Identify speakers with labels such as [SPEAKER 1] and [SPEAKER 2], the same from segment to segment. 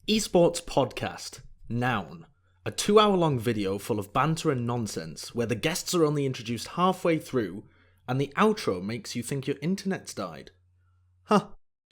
[SPEAKER 1] Esports Podcast, Noun. A 2-hour-long video full of banter and nonsense where the guests are only introduced halfway through and the outro makes you think your internet's died. Huh.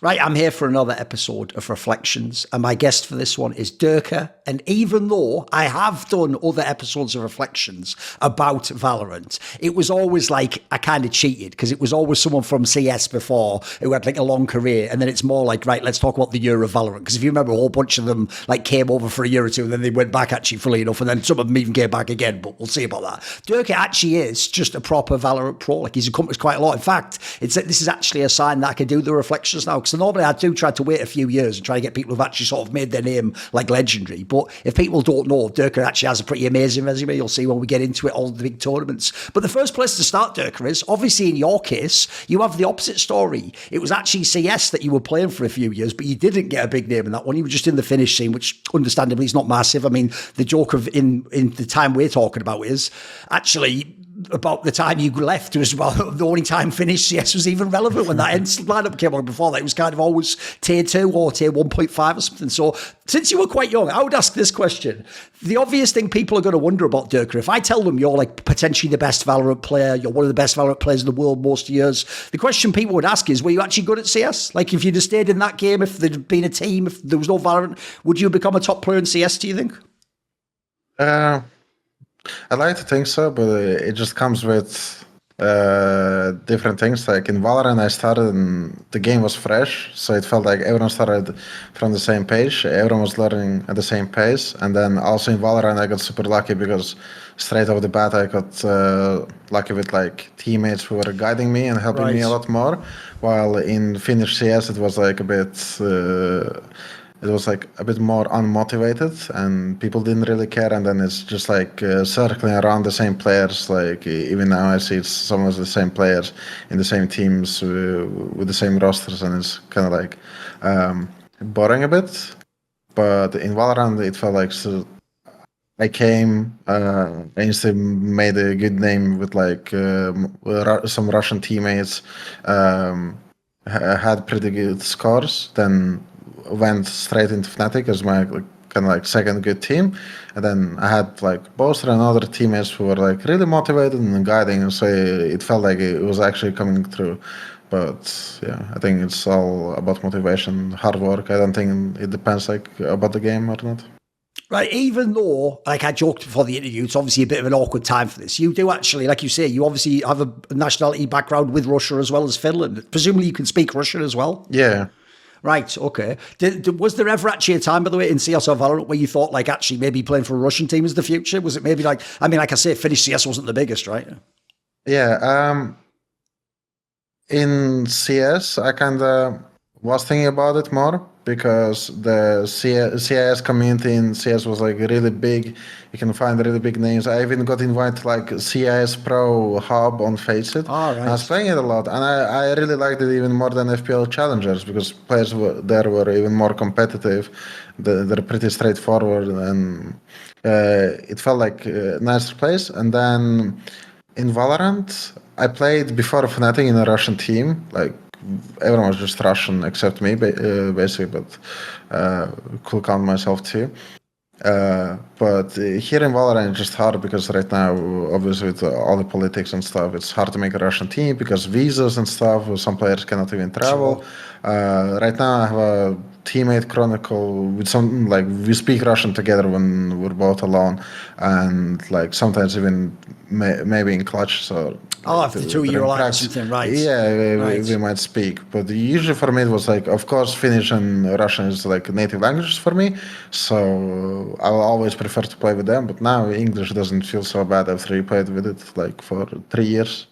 [SPEAKER 2] Right, I'm here for another episode of Reflections, and my guest for this one is Derke. And even though I have done other episodes of Reflections about Valorant, it was always like I kind of cheated because it was always someone from CS before who had like a long career, and then it's more like, right, let's talk about the year of Valorant. Because if you remember, a whole bunch of them like came over for a year or two, and then they went back actually, fully enough, and then some of them even came back again. But we'll see about that. Derke actually is just a proper Valorant pro. Like he's accomplished quite a lot. In fact, this is actually a sign that I can do the Reflections now. So normally I do try to wait a few years and try to get people who've actually sort of made their name like legendary. But if people don't know, Derke actually has a pretty amazing resume. You'll see when we get into it, all the big tournaments. But the first place to start, Derke, is obviously in your case, you have the opposite story. It was actually CS that you were playing for a few years, but you didn't get a big name in that one. You were just in the Finnish scene, which understandably is not massive. I mean, the joke of in the time we're talking about is actually about the time you left was about the only time Finnish CS was even relevant when that instant lineup came on. Before that, it was kind of always tier 2 or tier 1.5 or something. So since you were quite young, I would ask this question. The obvious thing people are going to wonder about Derke, if I tell them you're like potentially the best Valorant player, you're one of the best Valorant players in the world most years, the question people would ask is, were you actually good at CS? Like if you'd have stayed in that game, if there'd been a team, if there was no Valorant, would you have become a top player in CS, do you think?
[SPEAKER 3] I like to think so, but it just comes with different things. Like in Valorant, I started and the game was fresh, so it felt like everyone started from the same page. Everyone was learning at the same pace. And then also in Valorant, I got super lucky because straight off the bat, I got lucky with like teammates who were guiding me and helping me a lot more. While in Finnish CS, it was like a bit... it was like a bit more unmotivated and people didn't really care, and then it's just like circling around the same players. Like even now I see it's some of the same players in the same teams with the same rosters, and it's kind of like boring a bit. But in Valorant it felt like I came, I instantly made a good name with like some Russian teammates, had pretty good scores, then went straight into FNATIC as my kind of like second good team, and then I had like Boaster and other teammates who were like really motivated and guiding, and so it felt like it was actually coming through. But yeah, I think it's all about motivation, hard work. I don't think it depends like about the game or not.
[SPEAKER 2] Right, even though, like I joked before the interview, it's obviously a bit of an awkward time for this. You do actually, like you say, you obviously have a nationality background with Russia as well as Finland. Presumably you can speak Russian as well?
[SPEAKER 3] Yeah.
[SPEAKER 2] Right, okay. Was there ever actually a time, by the way, in CS or Valorant where you thought, like, actually maybe playing for a Russian team is the future? Was it maybe like, I mean, like I say, Finnish CS wasn't the biggest, right?
[SPEAKER 3] Yeah, in CS, I kind of was thinking about it more because the CIS community in CS was like really big. You can find really big names. I even got invited to like CIS Pro Hub on FACEIT.
[SPEAKER 2] Oh, right.
[SPEAKER 3] I was playing it a lot, and I really liked it even more than FPL Challengers because players there were even more competitive. They're pretty straightforward, and it felt like a nicer place. And then in Valorant, I played before FNATIC in a Russian team. Like everyone was just Russian except me, basically, but could count myself too. But here in Valorant it's just hard because right now, obviously with all the politics and stuff, it's hard to make a Russian team because visas and stuff, some players cannot even travel. Right now I have a teammate Chronicle with some, like we speak Russian together when we're both alone, and like sometimes even maybe in clutch, so
[SPEAKER 2] after the 2 year or something, right?
[SPEAKER 3] Yeah, we might speak, but usually for me it was like, of course, Finnish and Russian is like native languages for me, so I will always prefer to play with them. But now English doesn't feel so bad after you played with it like for 3 years.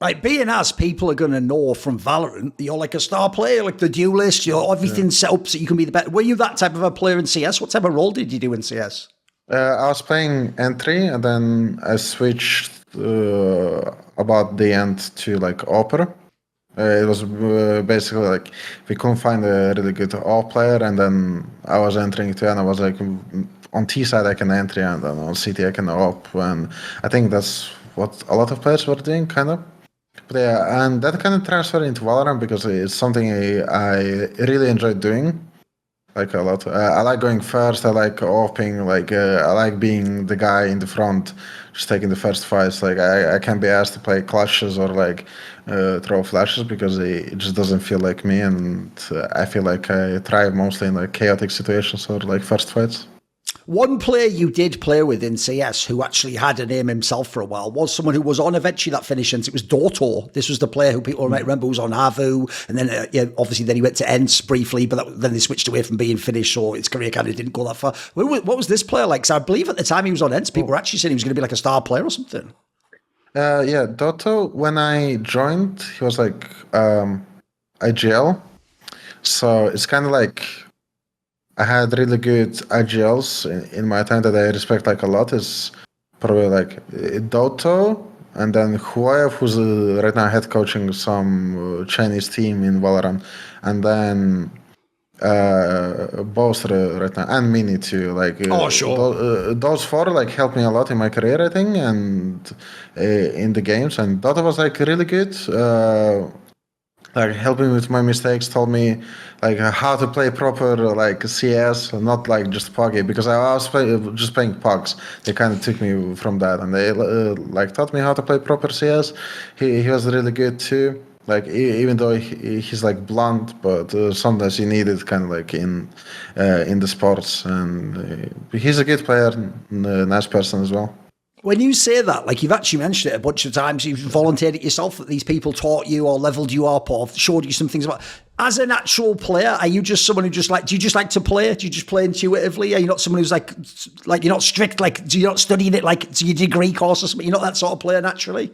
[SPEAKER 2] Right, being as people are going to know from Valorant, you're like a star player, like the Duelist, you're everything's set up so you can be the best. Were you that type of a player in CS? What type of role did you do in CS?
[SPEAKER 3] I was playing entry, and then I switched about the end to like Opera. It was basically like we couldn't find a really good AWP player, and then I was entering too, and I was like, on T side I can entry, and then on CT I can AWP, and I think that's what a lot of players were doing, kind of. But yeah, and that kind of transferred into Valorant because it's something I really enjoyed doing. like a lot. I like going first. I like opening. Like I like being the guy in the front, just taking the first fights. Like I can't be asked to play clashes or like throw flashes because it just doesn't feel like me. And I feel like I thrive mostly in like chaotic situations or like first fights.
[SPEAKER 2] One player you did play with in CS who actually had a name himself for a while was someone who was on eventually that finish, and it was Doto. This was the player who people might remember was on Havu, and then obviously then he went to TenZ briefly, but then they switched away from being Finnish, so his career kind of didn't go that far. What was this player like? So I believe at the time he was on TenZ, people were actually saying he was going to be like a star player or something.
[SPEAKER 3] Yeah, Doto, when I joined, he was like IGL. So it's kind of like I had really good IGLs in my time that I respect like a lot. Is probably like Doto, and then Huayev, who's right now head coaching some Chinese team in Valorant, and then Boaster right now, and Mini too. Like those four like helped me a lot in my career, I think, and in the games. And Doto was like really good. Like helping with my mistakes, told me like how to play proper like CS, not like just PUBG, because I was just playing PUBGs. They kind of took me from that, and they like taught me how to play proper CS. He was really good too. Like even though he's like blunt, but sometimes you need it kind of like in the sports. And he's a good player, and a nice person as well.
[SPEAKER 2] When you say that, like you've actually mentioned it a bunch of times, you've volunteered it yourself that these people taught you or leveled you up or showed you some things about. As an actual player, are you just someone who just like, do you just like to play? Do you just play intuitively? Are you not someone who's like you're not strict, like do you not studying it like to your degree course or something? You're not that sort of player naturally?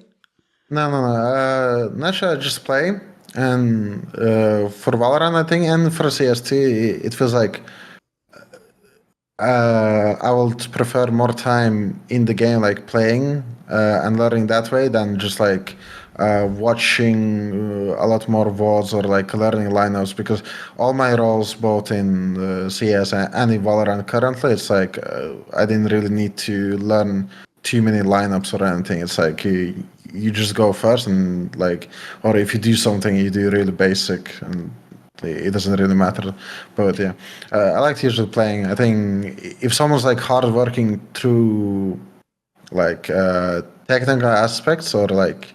[SPEAKER 3] No. Naturally, I just play. And for Valorant, I think, and for CS2, it feels like I would prefer more time in the game, like playing and learning that way, than just like watching a lot more VODs or like learning lineups. Because all my roles, both in CS and in Valorant currently, it's like I didn't really need to learn too many lineups or anything. It's like you just go first, and like, or if you do something, you do really basic, and it doesn't really matter. But yeah, I like usually playing. I think if someone's like hard working through like technical aspects, or like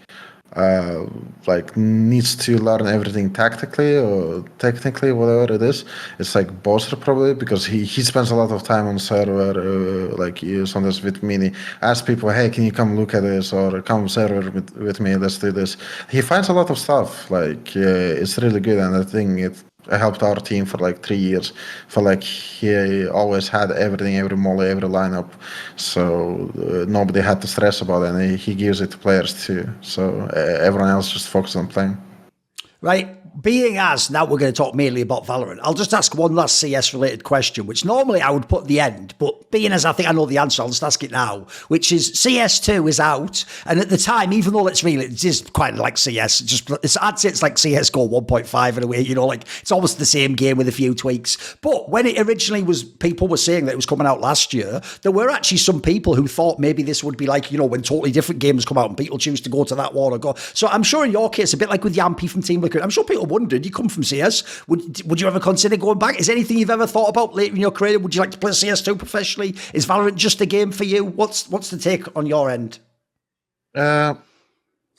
[SPEAKER 3] needs to learn everything tactically or technically, whatever it is, it's like Boaster probably, because he spends a lot of time on server, like sometimes with Mini, ask people, hey, can you come look at this, or come server with me, let's do this. He finds a lot of stuff, like it's really good, and I think it helped our team for like 3 years. For like he always had everything, every molly, every lineup, so nobody had to stress about it, and he gives it to players too, so everyone else just focuses on playing.
[SPEAKER 2] Right. Being as now we're going to talk mainly about Valorant, I'll just ask one last CS related question, which normally I would put at the end, but being as I think I know the answer, I'll just ask it now, which is CS2 is out. And at the time, even though it is quite like CS, I'd say it's like CSGO 1.5 in a way, you know, like it's almost the same game with a few tweaks. But when it originally was, people were saying that it was coming out last year, there were actually some people who thought maybe this would be like, you know, when totally different games come out and people choose to go to that one or go. So I'm sure in your case, a bit like with Yampi from Team Liquid, I'm sure people wondered, you come from CS, would you ever consider going back? Is there anything you've ever thought about later in your career? Would you like to play CS2 professionally? Is Valorant just a game for you? What's the take on your end?
[SPEAKER 3] I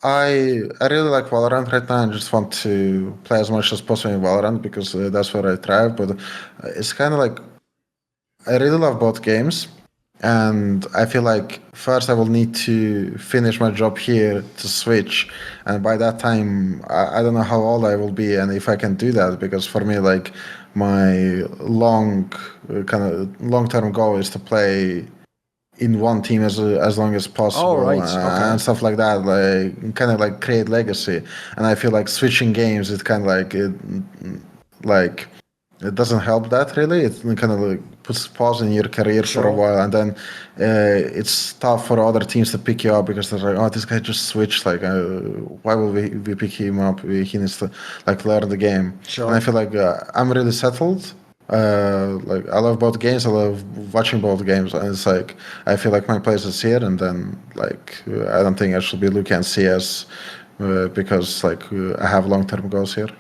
[SPEAKER 3] really like Valorant right now, and just want to play as much as possible in Valorant, because that's where I thrive. But it's kind of like I really love both games, and I feel like first I will need to finish my job here to switch, and by that time I don't know how old I will be and if I can do that, because for me, like, my long-term goal is to play in one team as long as possible, and stuff like that, like kind of like create legacy. And I feel like switching games, it kind of like it doesn't help that really. It kind of like puts pause in your career for a while, and then it's tough for other teams to pick you up, because they're like, oh, this guy just switched, like why will we pick him up? He needs to like learn the game. And I feel like I'm really settled. Like I love both games, I love watching both games, and it's like I feel like my place is here, and then like I don't think I should be looking at CS because like I have long-term goals here.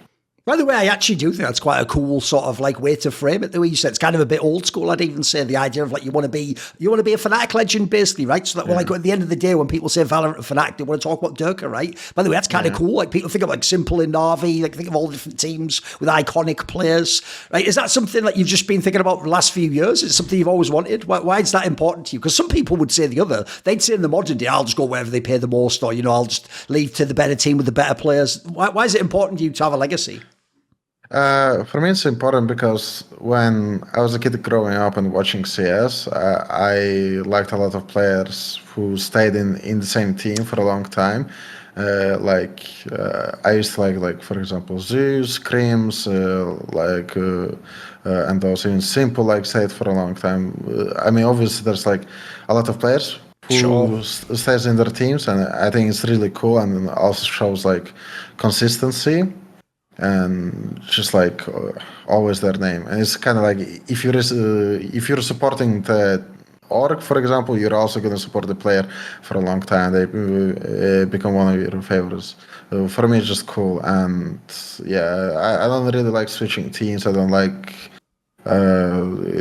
[SPEAKER 2] By the way, I actually do think that's quite a cool sort of like way to frame it. The way you said it's kind of a bit old school. I'd even say the idea of like you want to be a FNATIC legend, basically, right? So that we're like at the end of the day, when people say Valorant and FNATIC, they want to talk about Derke, right? By the way, that's kind of cool. Like people think of like Simple and Navi, like think of all the different teams with iconic players, right? Is that something that you've just been thinking about for the last few years? Is it something you've always wanted? Why is that important to you? Because some people would say the other. They'd say in the modern day, I'll just go wherever they pay the most, or I'll just leave to the better team with the better players. Why is it important to you to have a legacy?
[SPEAKER 3] For me, it's important because when I was a kid growing up and watching CS, I liked a lot of players who stayed in the same team for a long time. I used to like for example, Zeus, Creams, and those even Simple, stayed for a long time. I mean, obviously, there's like a lot of players who stays in their teams, and I think it's really cool, and also shows like consistency. And just like always their name, and it's kind of like if you're supporting the org, for example, you're also going to support the player for a long time. They become one of your favorites. For me, it's just cool, and yeah, I don't really like switching teams. I don't like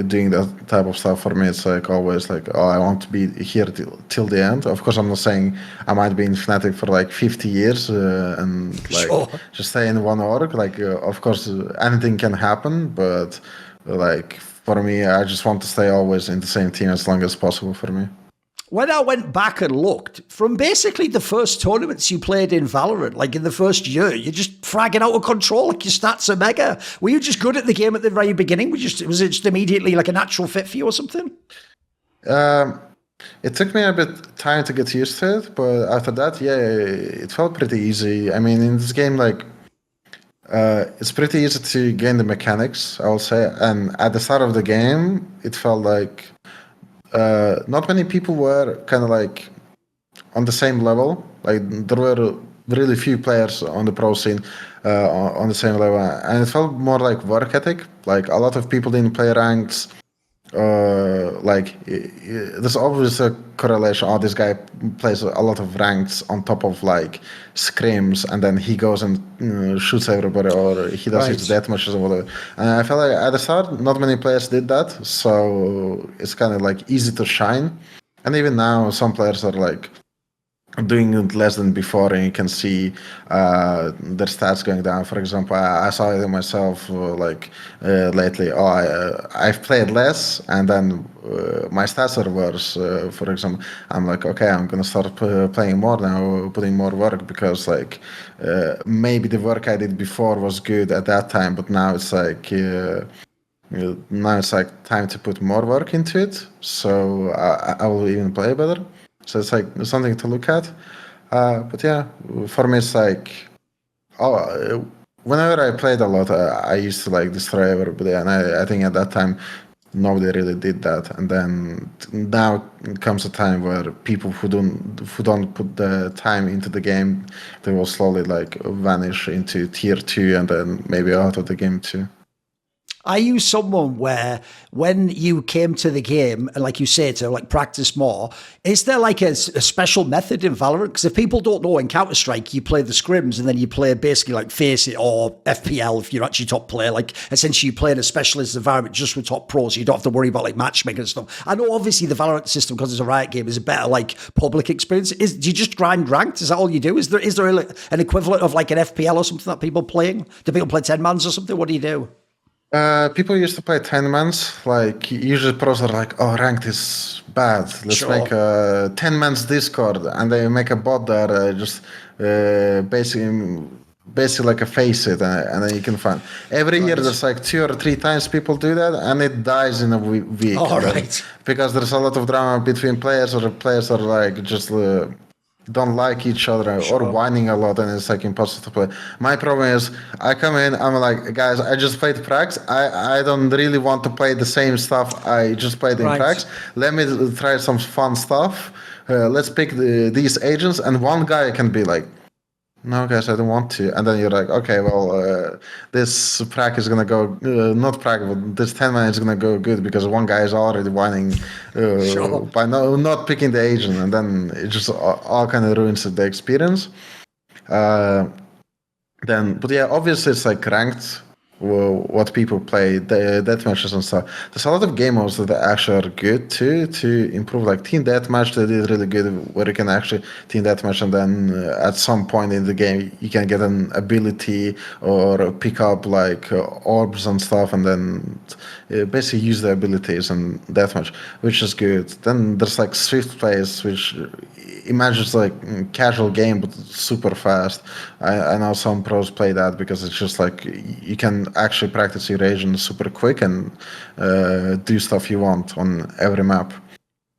[SPEAKER 3] doing that type of stuff. For me, it's like always like, oh, I want to be here till the end. Of course, I'm not saying I might be in FNATIC for like 50 years and like just stay in one org. Like, of course, anything can happen, but like for me, I just want to stay always in the same team as long as possible for me.
[SPEAKER 2] When I went back and looked, from basically the first tournaments you played in Valorant, like in the first year, you're just fragging out of control, like your stats are mega. Were you just good at the game at the very beginning? Was it just immediately like a natural fit for you or something?
[SPEAKER 3] It took me a bit time to get used to it, but after that, yeah, it felt pretty easy. I mean, in this game, like, it's pretty easy to gain the mechanics, I will say. And at the start of the game, it felt like not many people were kind of like on the same level. Like there were really few players on the pro scene on the same level, and it felt more like work ethic. Like a lot of people didn't play ranks. There's always a correlation. Oh, this guy plays a lot of ranks on top of like scrims, and then he goes and shoots everybody, or he does his deathmatches or whatever. And I felt like at the start, not many players did that, so it's kind of like easy to shine. And even now, some players are like doing it less than before, and you can see their stats going down. For example, I saw it myself lately. I've played less, and then my stats are worse. For example, I'm like, okay, I'm gonna start playing more now, putting more work, because like maybe the work I did before was good at that time, but now it's like time to put more work into it. So I will even play better. So it's like something to look at. But yeah, for me, it's like, whenever I played a lot, I used to like destroy everybody. And I think at that time, nobody really did that. And then now comes a time where people who don't put the time into the game, they will slowly like vanish into tier 2 and then maybe out of the game too.
[SPEAKER 2] Are you someone where when you came to the game, and like you say, to like practice more, is there like a special method in Valorant? Because if people don't know, in Counter-Strike, you play the scrims and then you play basically like Face It or FPL if you're actually top player. Like essentially you play in a specialist environment just with top pros, so you don't have to worry about like matchmaking and stuff. I know obviously the Valorant system, because it's a Riot game, is a better like public experience. Do you just grind ranked? Is that all you do? Is there an equivalent of like an FPL or something that people playing? Do people play 10 mans or something? What do you do?
[SPEAKER 3] People used to play 10 mans. Like usually pros are like, oh, ranked is bad. Let's make a 10 mans Discord, and they make a bot that just basically like a Face It, and then you can find every year there's like 2 or 3 times people do that, and it dies in a week. Because there's a lot of drama between players, or the players are like just don't like each other or whining a lot, and it's like impossible to play. My problem is I come in, I'm like, guys, I just played Prax. I don't really want to play the same stuff I just played in Prax. Let me try some fun stuff. Let's pick these agents, and one guy can be like, no, guys, I don't want to. And then you're like, okay, well, this prac is going to go, not prac, but this 10 man is going to go good because one guy is already whining by not picking the agent. And then it just all kind of ruins the experience. then, but yeah, obviously it's like ranked. What people play, the deathmatches and stuff. There's a lot of game modes that actually are good too to improve. Like team deathmatch, they did really good where you can actually team deathmatch, and then at some point in the game you can get an ability or pick up like orbs and stuff, and then basically use the abilities and deathmatch, which is good. Then there's like Swift plays, which imagines like casual game but super fast. I know some pros play that because it's just like you can actually practice your agent super quick and do stuff you want on every map.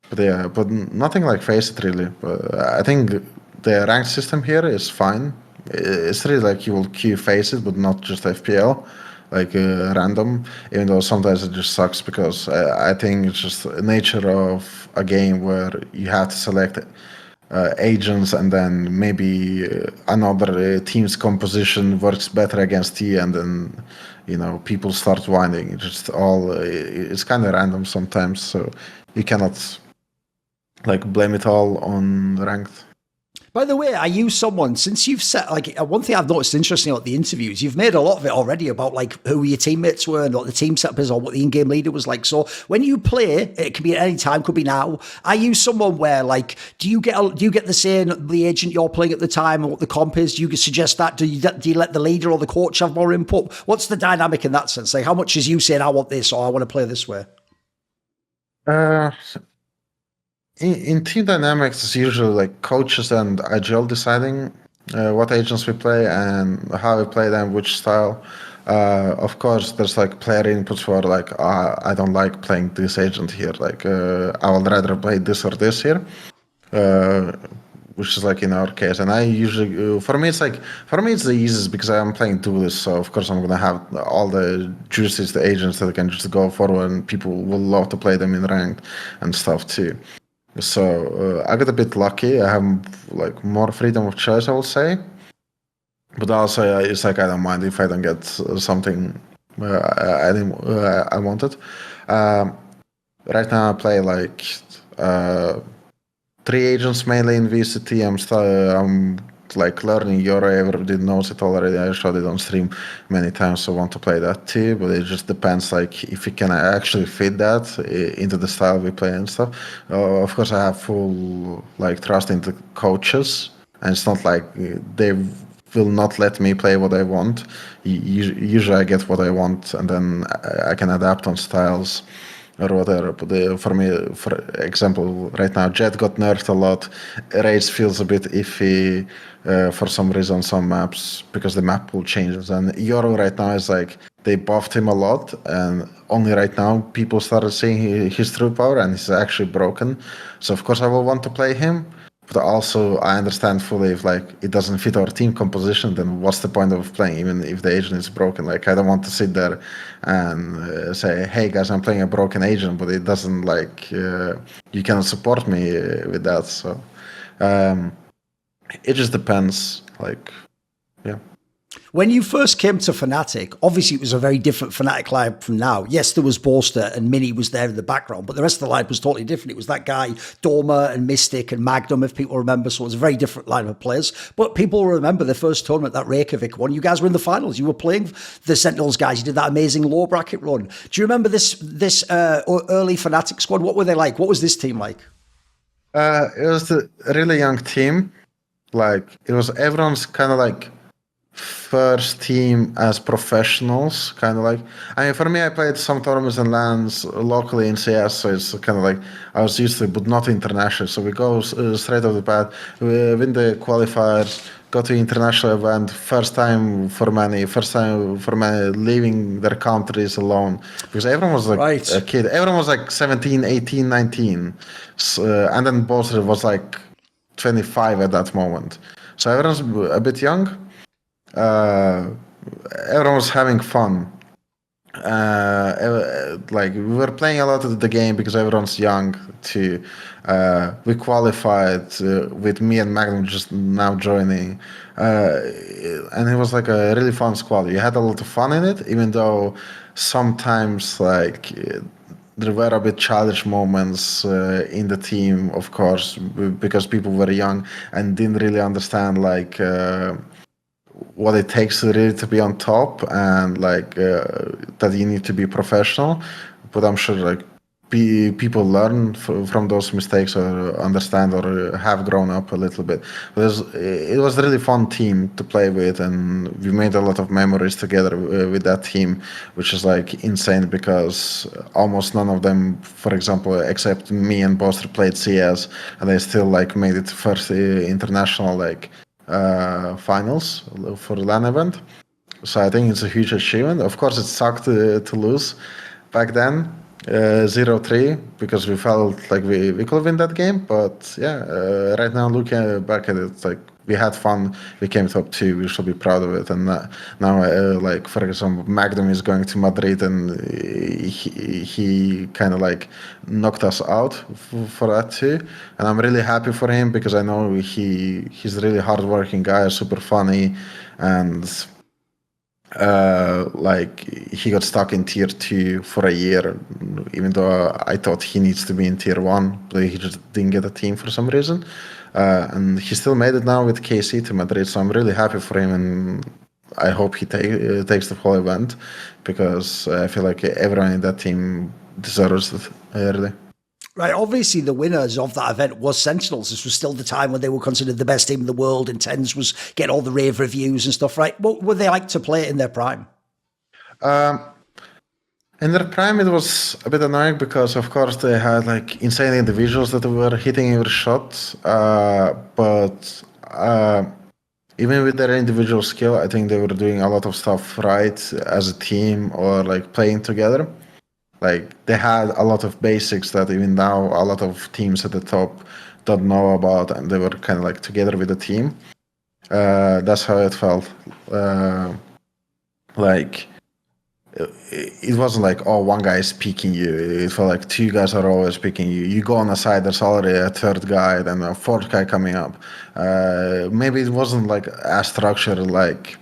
[SPEAKER 3] But yeah, but nothing like Face It really. But I think the ranked system here is fine. It's really like you will queue Face It, but not just FPL, like random. Even though sometimes it just sucks because I think it's just the nature of a game where you have to select agents, and then maybe another team's composition works better against you, and then people start whining. It's just all it's kind of random sometimes, so you cannot like blame it all on ranked.
[SPEAKER 2] By the way, are you someone, since you've set, like, one thing I've noticed interesting about the interviews, you've made a lot of it already about, like, who your teammates were and what the team setup is or what the in-game leader was like. So when you play, it can be at any time, could be now. Are you someone where, like, do you get the say in the agent you're playing at the time and what the comp is? Do you suggest that? Do you let the leader or the coach have more input? What's the dynamic in that sense? Like, how much is you saying, I want this or I want to play this way?
[SPEAKER 3] In team dynamics, it's usually like coaches and IGL deciding what agents we play and how we play them, which style. Of course, there's like player inputs for like, I don't like playing this agent here. Like, I would rather play this or this here, which is like in our case. And I usually, for me, it's the easiest because I'm playing Duelist. So of course I'm gonna have all the juices, the agents that I can just go forward, and people will love to play them in ranked and stuff too. So I got a bit lucky. I have like more freedom of choice, I would say. But also, it's like I don't mind if I don't get something I wanted. Right now, I play like 3 agents mainly in VCT. I'm like learning Euro. Everybody knows it already. I showed it on stream many times, so I want to play that too. But it just depends, like if you can actually fit that into the style we play and stuff. Of course, I have full like trust in the coaches, and it's not like they will not let me play what I want. Usually, I get what I want, and then I can adapt on styles or whatever. But for me, for example, right now Jett got nerfed a lot. Race feels a bit iffy for some reason, some maps, because the map pool changes. And Euro right now is like, they buffed him a lot, and only right now people started seeing his true power, and he's actually broken. So of course I will want to play him. But also, I understand fully if like it doesn't fit our team composition, then what's the point of playing, even if the agent is broken? Like I don't want to sit there and say, "Hey guys, I'm playing a broken agent," but it doesn't like you cannot support me with that. So it just depends. Like, yeah.
[SPEAKER 2] When you first came to FNATIC, obviously it was a very different FNATIC lineup from now. Yes, there was Boaster and Mini was there in the background, but the rest of the lineup was totally different. It was that guy, Doma and Mystic and Magnum, if people remember. So it was a very different lineup of players. But people remember the first tournament, that Reykjavik one. You guys were in the finals. You were playing the Sentinels guys. You did that amazing low bracket run. Do you remember this early FNATIC squad? What were they like? What was this team like?
[SPEAKER 3] It was a really young team. Like it was everyone's kind of like first team as professionals, kind of like. I mean, for me, I played some tournaments and lands locally in CS, so it's kind of like I was used to it, but not international. So we go straight off the bat, we win the qualifiers, go to international event, first time for many leaving their countries alone, because everyone was like a kid. Everyone was like 17, 18, 19. So, and then Boaster was like 25 at that moment. So everyone's a bit young. Everyone was having fun. Like we were playing a lot of the game because everyone's young too. We qualified with me and Magnum just now joining, and it was like a really fun squad. You had a lot of fun in it, even though sometimes like there were a bit childish moments in the team, of course, because people were young and didn't really understand like what it takes to really to be on top, and like that you need to be professional. But I'm sure like people learn from those mistakes, or understand, or have grown up a little bit. It was a really fun team to play with, and we made a lot of memories together with that team, which is like insane because almost none of them, for example, except me and Boaster, played CS, and they still like made it first international like finals for the LAN event. So I think it's a huge achievement. Of course, it sucked to lose back then, 0-3, because we felt like we could win that game. But yeah, right now looking back at it, like we had fun. We came top 2. We should be proud of it. And now, like for example, Magnum is going to Madrid, and he kind of like knocked us out for that too. And I'm really happy for him because I know he's a really hardworking guy, super funny, and like he got stuck in tier 2 for a year, even though I thought he needs to be in tier 1, but he just didn't get a team for some reason. And he still made it now with KC to Madrid, so I'm really happy for him, and I hope he takes the whole event, because I feel like everyone in that team deserves it early.
[SPEAKER 2] Right, obviously the winners of that event was Sentinels. This was still the time when they were considered the best team in the world, and TenZ was getting all the rave reviews and stuff, right? What were they like to play in their prime?
[SPEAKER 3] In their prime, it was a bit annoying because, of course, they had like insane individuals that were hitting every shot. But even with their individual skill, I think they were doing a lot of stuff right as a team, or like playing together. Like they had a lot of basics that even now a lot of teams at the top don't know about, and they were kind of like together with the team. That's how it felt. Like it wasn't like, oh, one guy is picking you. It felt like 2 guys are always picking you. You go on a side, there's already a 3rd guy, then a 4th guy coming up. Maybe it wasn't like as structured, like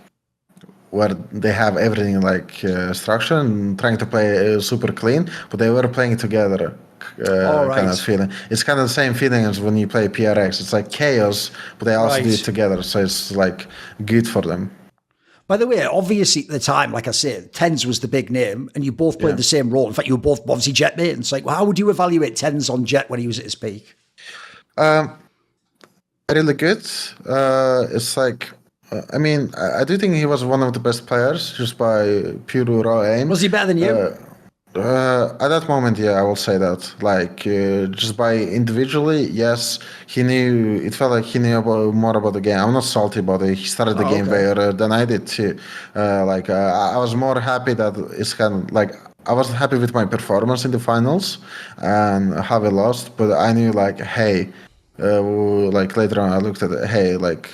[SPEAKER 3] where they have everything like structure and trying to play super clean, but they were playing together. Kind of feeling. It's kind of the same feeling as when you play PRX. It's like chaos, but they also do it together, so it's like good for them.
[SPEAKER 2] By the way, obviously at the time, like I said, TenZ was the big name, and you both played the same role. In fact, you were both obviously Jett mates. Like, well, how would you evaluate TenZ on Jett when he was at his peak?
[SPEAKER 3] Really good. It's like, I mean, I do think he was one of the best players just by pure raw aim.
[SPEAKER 2] Was he better than you?
[SPEAKER 3] At that moment, yeah, I will say that. Like, just by individually, yes, he knew. It felt like he knew more about the game. I'm not salty about it. He started the game way earlier than I did too. I was more happy that it's kind of like, I wasn't happy with my performance in the finals and how we lost, but I knew like, hey, like later on I looked at it, hey, like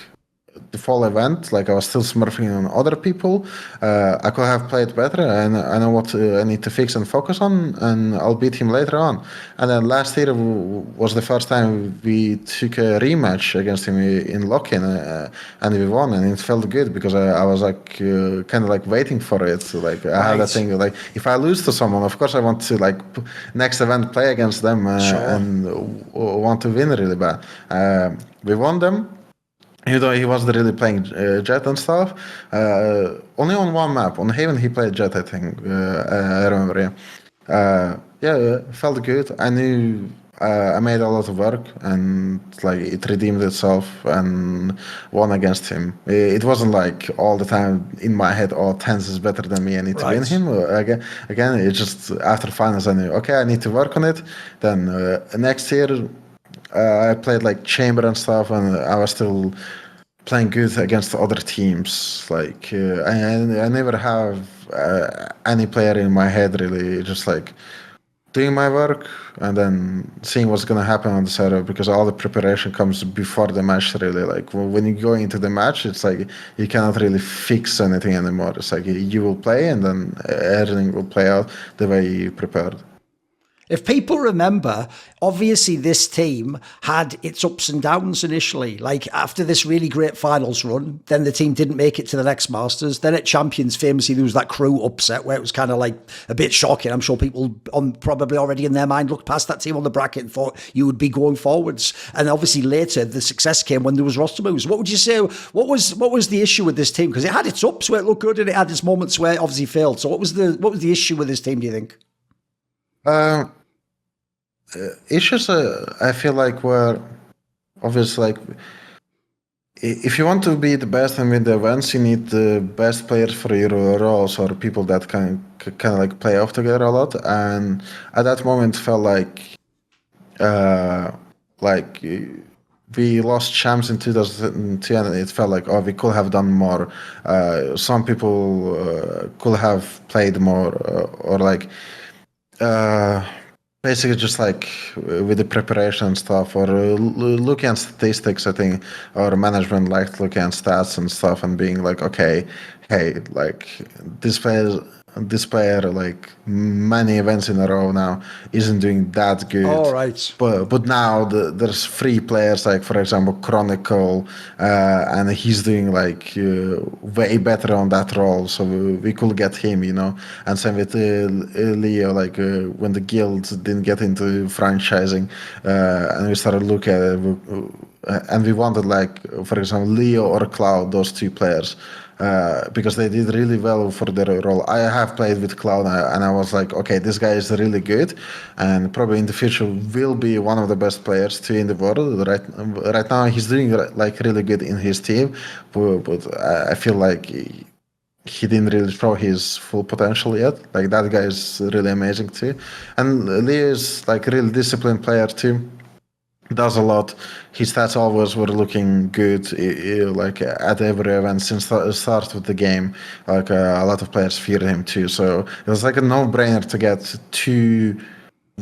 [SPEAKER 3] the fall event, like I was still smurfing on other people. I could have played better, and I know what I need to fix and focus on, and I'll beat him later on. And then last year was the first time we took a rematch against him in lock-in, and we won, and it felt good because I was like kind of like waiting for it. So, like I had that thing like, if I lose to someone, of course I want to like next event play against them and want to win really bad. We won them. Even though he wasn't really playing Jett and stuff, only on one map. On Haven he played Jett, I think. I remember, yeah, felt good. I knew I made a lot of work, and like it redeemed itself and won against him. It wasn't like all the time in my head, oh, TenZ is better than me, I need to win him. Again, it's just after finals I knew, okay, I need to work on it. Then next year, I played like Chamber and stuff, and I was still playing good against other teams. Like I never have any player in my head really, just like doing my work and then seeing what's gonna happen on the server, because all the preparation comes before the match really. Like when you go into the match, it's like you cannot really fix anything anymore. It's like you will play and then everything will play out the way you prepared.
[SPEAKER 2] If people remember, obviously this team had its ups and downs initially. Like after this really great finals run, then the team didn't make it to the next Masters. Then at Champions, famously, there was that crew upset where it was kind of like a bit shocking. I'm sure people probably already in their mind looked past that team on the bracket and thought you would be going forwards. And obviously later, the success came when there was roster moves. What would you say? What was the issue with this team? Because it had its ups where it looked good and it had its moments where it obviously failed. So what was the issue with this team, do you think?
[SPEAKER 3] Issues I feel like were obviously like if you want to be the best and win the events, you need the best players for your roles or people that can kind of like play off together a lot. And at that moment, felt like we lost champs in 2002, and it felt like we could have done more. Some people could have played more, or like. Basically, just like with the preparation and stuff, or looking at statistics, I think our management liked looking at stats and stuff and being like, okay, hey, like this player, like many events in a row now, isn't doing that good.
[SPEAKER 2] All right.
[SPEAKER 3] But now there's 3 players, like for example, Chronicle, and he's doing like way better on that role, so we could get him, you know. And same with Leo, like when the guild didn't get into franchising, and we started looking at it, and we wanted like, for example, Leo or Cloud, those 2 players. Because they did really well for their role. I have played with Cloud, and I was like, okay, this guy is really good, and probably in the future will be one of the best players too in the world. Right now, he's doing like really good in his team, but I feel like he didn't really show his full potential yet. Like that guy is really amazing too, and Leo is like a really disciplined player too. Does a lot. His stats always were looking good, like at every event since the start of the game. Like a lot of players feared him too, so it was like a no-brainer to get 2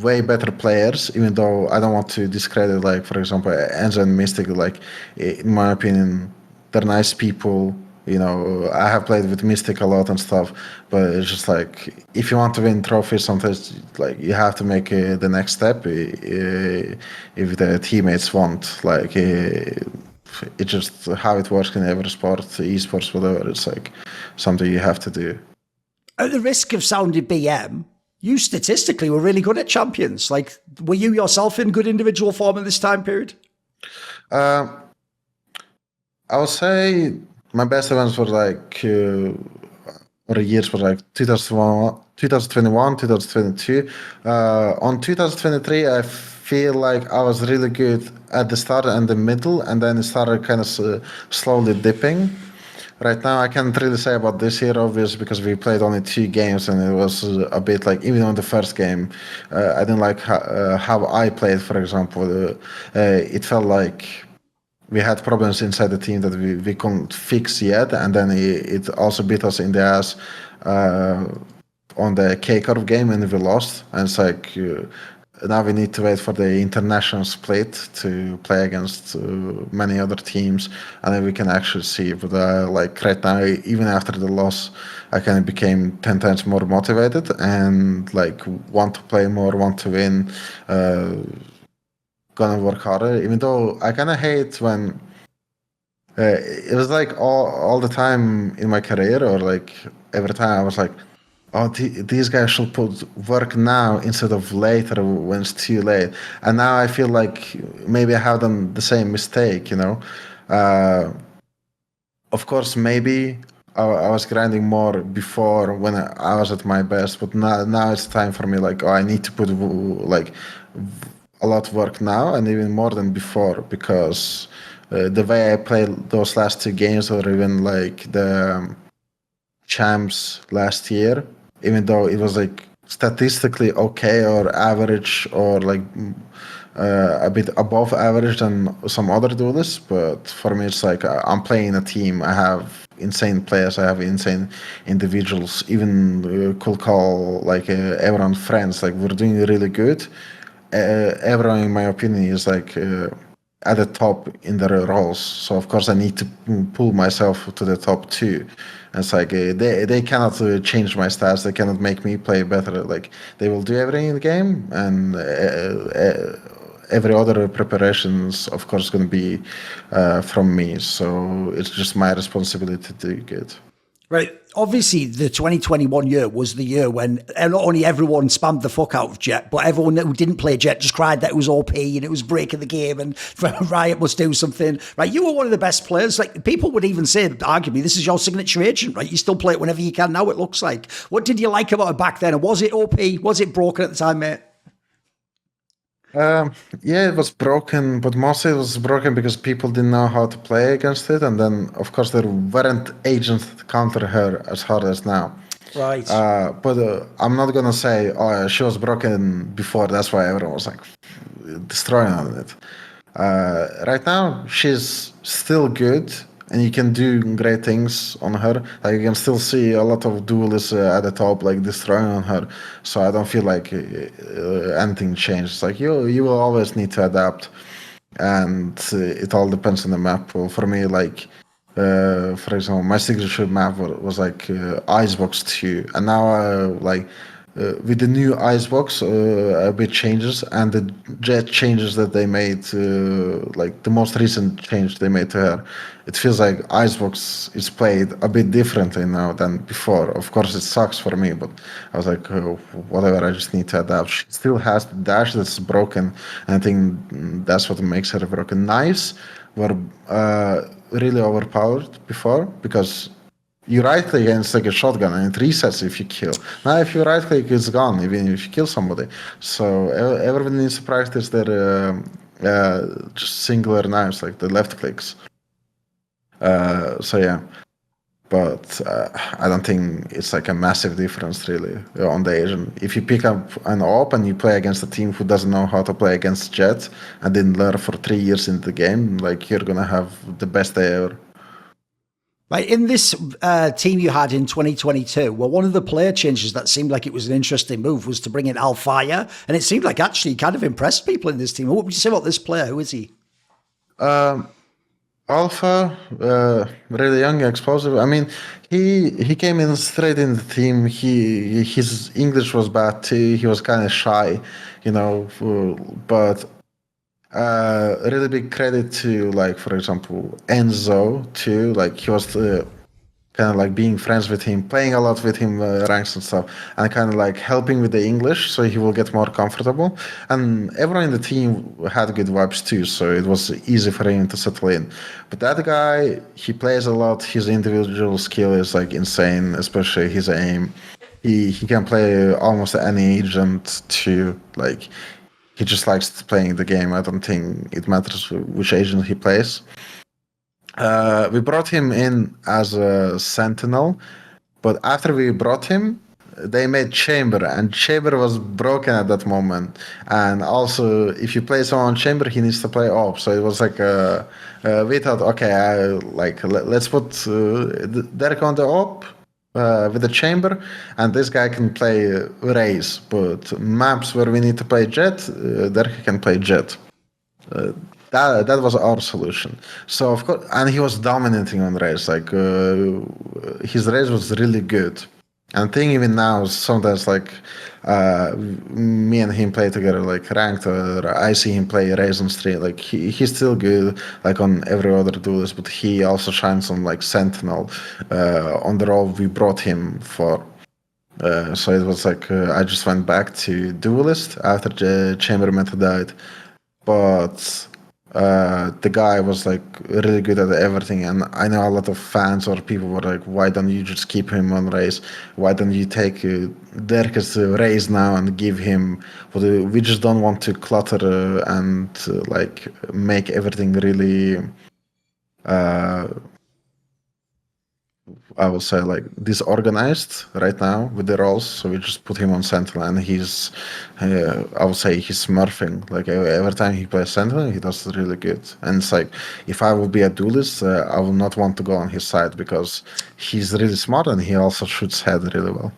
[SPEAKER 3] way better players. Even though I don't want to discredit, like for example, TenZ and Mystic. Like in my opinion, they're nice people. You know, I have played with Mystic a lot and stuff, but it's just like if you want to win trophies, sometimes like you have to make the next step if the teammates want. Like it's just how it works in every sport, esports, whatever. It's like something you have to do.
[SPEAKER 2] At the risk of sounding BM, you statistically were really good at champions. Like, were you yourself in good individual form in this time period?
[SPEAKER 3] I would say my best events were like, or years were like 2021, 2022. On 2023, I feel like I was really good at the start and the middle, and then it started kind of slowly dipping. Right now, I can't really say about this year, obviously, because we played only 2 games, and it was a bit like, even on the first game, I didn't like how I played, for example. It felt like we had problems inside the team that we couldn't fix yet, and then it also beat us in the ass on the K-Curve game, and we lost. And it's like now we need to wait for the international split to play against many other teams, and then we can actually see. But like right now, even after the loss, I kind of became 10 times more motivated and like want to play more, want to win. Gonna work harder, even though I kind of hate when it was like all the time in my career, or like every time I was like, oh, these guys should put work now instead of later when it's too late. And now I feel like maybe I have done the same mistake, you know. Of course, maybe I was grinding more before when I was at my best, but now it's time for me, like, oh, I need to put like a lot of work now, and even more than before, because the way I played those last 2 games, or even like the champs last year, even though it was like statistically okay or average, or like a bit above average than some other duelists, but for me it's like I'm playing a team. I have insane players, I have insane individuals, even could call like everyone friends. Like we're doing really good. Everyone, in my opinion, is like at the top in their roles. So of course I need to pull myself to the top too. And it's like they cannot change my stats. They cannot make me play better. Like they will do everything in the game, and every other preparations, of course, going to be from me. So it's just my responsibility to do good.
[SPEAKER 2] Right. Obviously, the 2021 year was the year when not only everyone spammed the fuck out of Jett, but everyone who didn't play Jett just cried that it was OP and it was breaking the game and Riot must do something. Right. You were one of the best players. Like people would even say, arguably, this is your signature agent, right? You still play it whenever you can now, it looks like. What did you like about it back then? And was it OP? Was it broken at the time, mate?
[SPEAKER 3] Yeah, it was broken, but mostly it was broken because people didn't know how to play against it, and then of course there weren't agents to counter her as hard as now.
[SPEAKER 2] Right.
[SPEAKER 3] But I'm not gonna say, oh, she was broken before. That's why everyone was like destroying on it. Right now, she's still good, and you can do great things on her. Like you can still see a lot of duelists at the top, like destroying on her. So I don't feel like anything changed. It's like you will always need to adapt, and it all depends on the map. Well, for me, like for example, my signature map was like Icebox 2, and now with the new Icebox, a bit changes, and the Jett changes that they made, like the most recent change they made to her, it feels like Icebox is played a bit differently now than before. Of course, it sucks for me, but I was like, whatever, I just need to adapt. She still has the dash that's broken, and I think that's what makes her broken. Knives were really overpowered before because you right click and it's like a shotgun and it resets if you kill. Now if you right click, it's gone even if you kill somebody. So everyone needs to practice their just singular knives, like the left clicks. So yeah, but I don't think it's like a massive difference really on the Asian. If you pick up an op and you play against a team who doesn't know how to play against Jett and didn't learn for 3 years into the game, like you're gonna have the best day ever.
[SPEAKER 2] Right, in this team you had in 2022, well, one of the player changes that seemed like it was an interesting move was to bring in Alfajer, and it seemed like actually he kind of impressed people in this team. What would you say about this player? Who is he?
[SPEAKER 3] Alpha, really young, explosive. I mean, he came in straight in the team. His English was bad too. He was kind of shy, you know, but really big credit to, like, for example, Enzo too. Like he was kind of like being friends with him, playing a lot with him, ranks and stuff, and kind of like helping with the English so he will get more comfortable. And everyone in the team had good vibes too, so it was easy for him to settle in. But that guy, he plays a lot. His individual skill is like insane, especially his aim. He can play almost any agent too. Like he just likes playing the game. I don't think it matters which agent he plays. We brought him in as a Sentinel, but after we brought him, they made Chamber, and Chamber was broken at that moment. And also, if you play someone Chamber, he needs to play op. So it was like we thought, okay, let's put Derke on the op with the Chamber, and this guy can play Raze. But maps where we need to play Jett, Derke can play Jett. That was our solution. So of course, and he was dominating on Raze. Like his Raze was really good. And I think even now, sometimes like me and him play together, like ranked, or I see him play Raze on stream. Like he's still good, like on every other duelist, but he also shines on like Sentinel on the role we brought him for. So it was like I just went back to Duelist after the Chamber meta died, but the guy was like really good at everything, and I know a lot of fans or people were like, why don't you just keep him on Raze? Why don't you take Derke's Raze now and give him, we just don't want to clutter and like make everything really I will say like disorganized right now with the roles, so we just put him on Sentinel, and he's I would say he's smurfing. Like every time he plays Sentinel, he does really good. And it's like, if I will be a duelist, I will not want to go on his side because he's really smart and he also shoots head really well.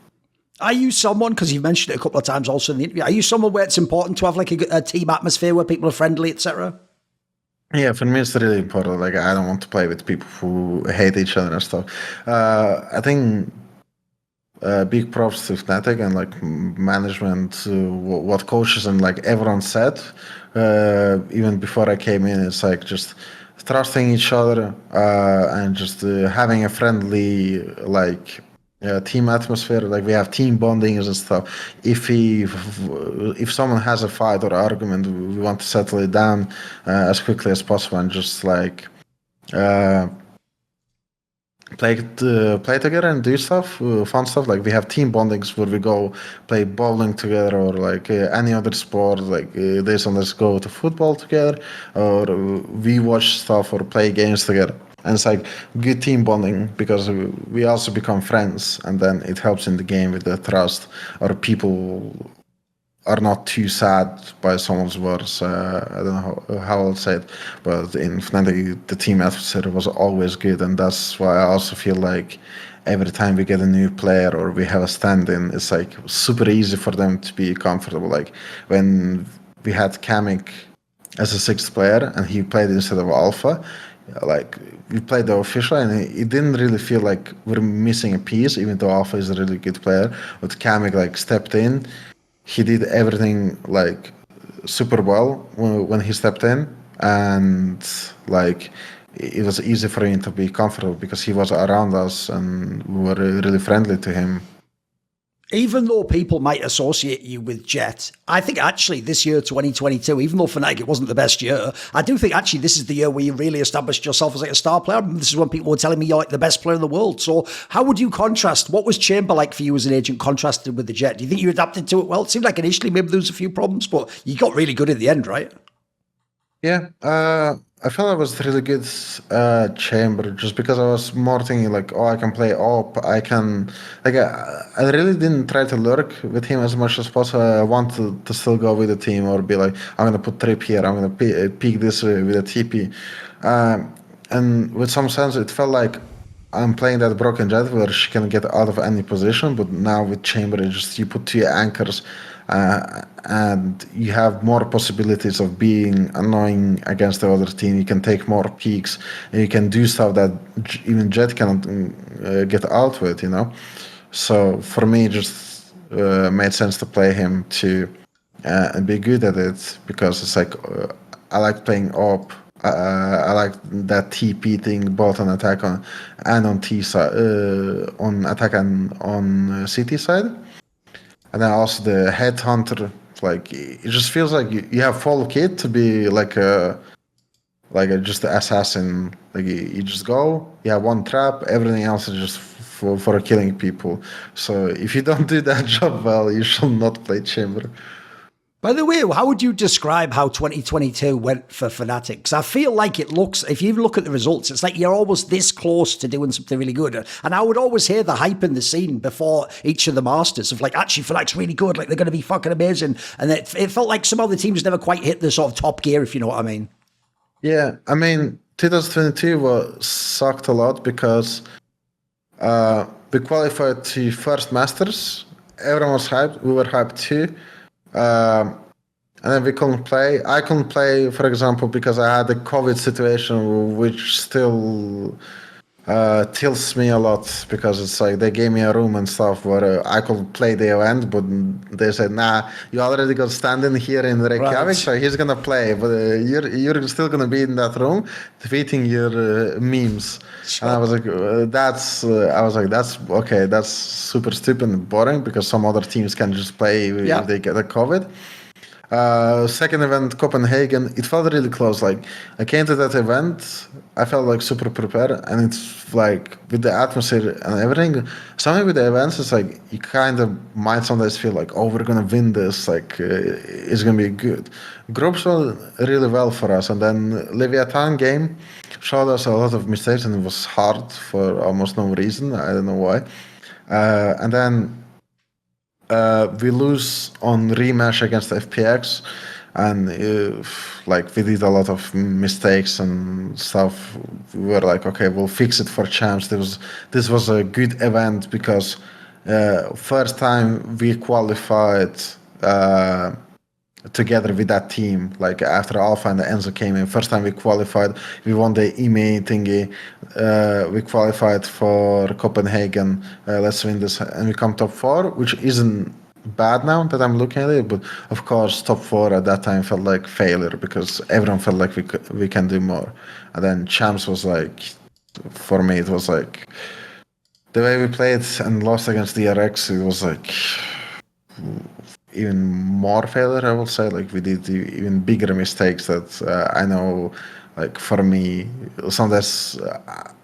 [SPEAKER 2] Are you someone, because you've mentioned it a couple of times also in the interview, are you someone where it's important to have like a team atmosphere where people are friendly, etc.?
[SPEAKER 3] Yeah, for me it's really important. Like I don't want to play with people who hate each other and stuff. I think big props to FNATIC and like management, what coaches and like everyone said. Even before I came in, it's like just trusting each other and just having a friendly like team atmosphere. Like we have team bondings and stuff. If someone has a fight or argument, we want to settle it down as quickly as possible and just like. Uh, play together and do stuff, fun stuff. Like we have team bondings where we go play bowling together or like any other sport. Like this one, let's go to football together, or we watch stuff or play games together. And it's like good team bonding because we also become friends, and then it helps in the game with the trust or people are not too sad by someone's words. I don't know how I'll say it, but in Fnatic, the team atmosphere was always good, and that's why I also feel like every time we get a new player or we have a stand-in, it's like super easy for them to be comfortable. Like when we had Kamik as a sixth player and he played instead of Alpha, like we played the official and it didn't really feel like we're missing a piece, even though Alpha is a really good player. But Kamik like stepped in. He did everything like super well when he stepped in, and like it was easy for him to be comfortable because he was around us and we were really friendly to him.
[SPEAKER 2] Even though people might associate you with Jett, I think actually this year, 2022, even though Fnatic it wasn't the best year, I do think actually this is the year where you really established yourself as like a star player. This is when people were telling me you're like the best player in the world. So how would you contrast? What was Chamber like for you as an agent contrasted with the Jett? Do you think you adapted to it well? It seemed like initially maybe there was a few problems, but you got really good at the end, right?
[SPEAKER 3] Yeah, I felt I was really good chamber just because I was more thinking like, oh, I can play op. I can like I really didn't try to lurk with him as much as possible. I wanted to still go with the team or be like, I'm gonna put trip here. I'm gonna peek this with a TP. And with some sense, it felt like I'm playing that broken Jett where she can get out of any position. But now with chamber, it's just you put two anchors. And you have more possibilities of being annoying against the other team. You can take more peaks, and you can do stuff that even Jett cannot get out with, you know? So for me, it just made sense to play him to and be good at it because it's like I like playing op. I like that TP thing both on attack and on T side, on attack and on CT side. And then also the headhunter, like it just feels like you have full kit to be like a just the assassin. Like you just go, you have one trap, everything else is just for killing people. So if you don't do that job well, you should not play chamber.
[SPEAKER 2] By the way, how would you describe how 2022 went for Fnatic? Because I feel like it looks, if you look at the results, it's like you're almost this close to doing something really good. And I would always hear the hype in the scene before each of the Masters of like, actually, Fnatic's really good, like they're going to be fucking amazing. And it felt like some other teams never quite hit the sort of top gear, if you know what I mean.
[SPEAKER 3] Yeah, I mean, 2022 sucked a lot because we qualified to first Masters. Everyone was hyped. We were hyped too. And then we couldn't play. I couldn't play, for example, because I had the COVID situation, which still tilts me a lot because it's like they gave me a room and stuff where I could play the event, but they said, nah, you already got standing here in Reykjavik, right. So he's gonna play, but you're still gonna be in that room tweeting your memes. Sure. And I was like, that's okay, that's super stupid and boring because some other teams can just play if they get a COVID. Second event, Copenhagen, it felt really close. Like I came to that event, I felt like super prepared, and it's like with the atmosphere and everything. Something with the events, it's like you kind of might sometimes feel like, oh, we're gonna win this, like it's gonna be good. Groups went really well for us, and then Leviathan game showed us a lot of mistakes, and it was hard for almost no reason. I don't know why. And then we lose on rematch against FPX, and like we did a lot of mistakes and stuff. We were like, okay, we'll fix it for champs. This was a good event because first time we qualified together with that team. Like after Alpha and the Enzo came in, first time we qualified, we won the EMEA thingy. We qualified for Copenhagen. Let's win this, and we come top 4, which isn't bad now that I'm looking at it. But of course, top 4 at that time felt like failure because everyone felt like we can do more. And then Champs was like, for me, it was like the way we played and lost against DRX. It was like even more failure, I will say. Like we did even bigger mistakes that I know, like for me, sometimes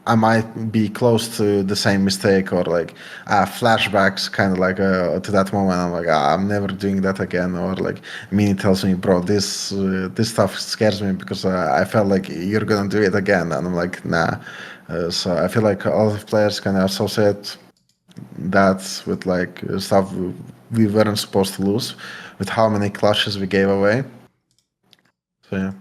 [SPEAKER 3] I might be close to the same mistake or like flashbacks, kind of like to that moment. I'm like, I'm never doing that again. Or like Mini tells me, bro, this stuff scares me because I felt like you're gonna do it again, and I'm like, nah. So I feel like a lot of players kind of associate that with like stuff we weren't supposed to lose, with how many clutches we gave away. So yeah.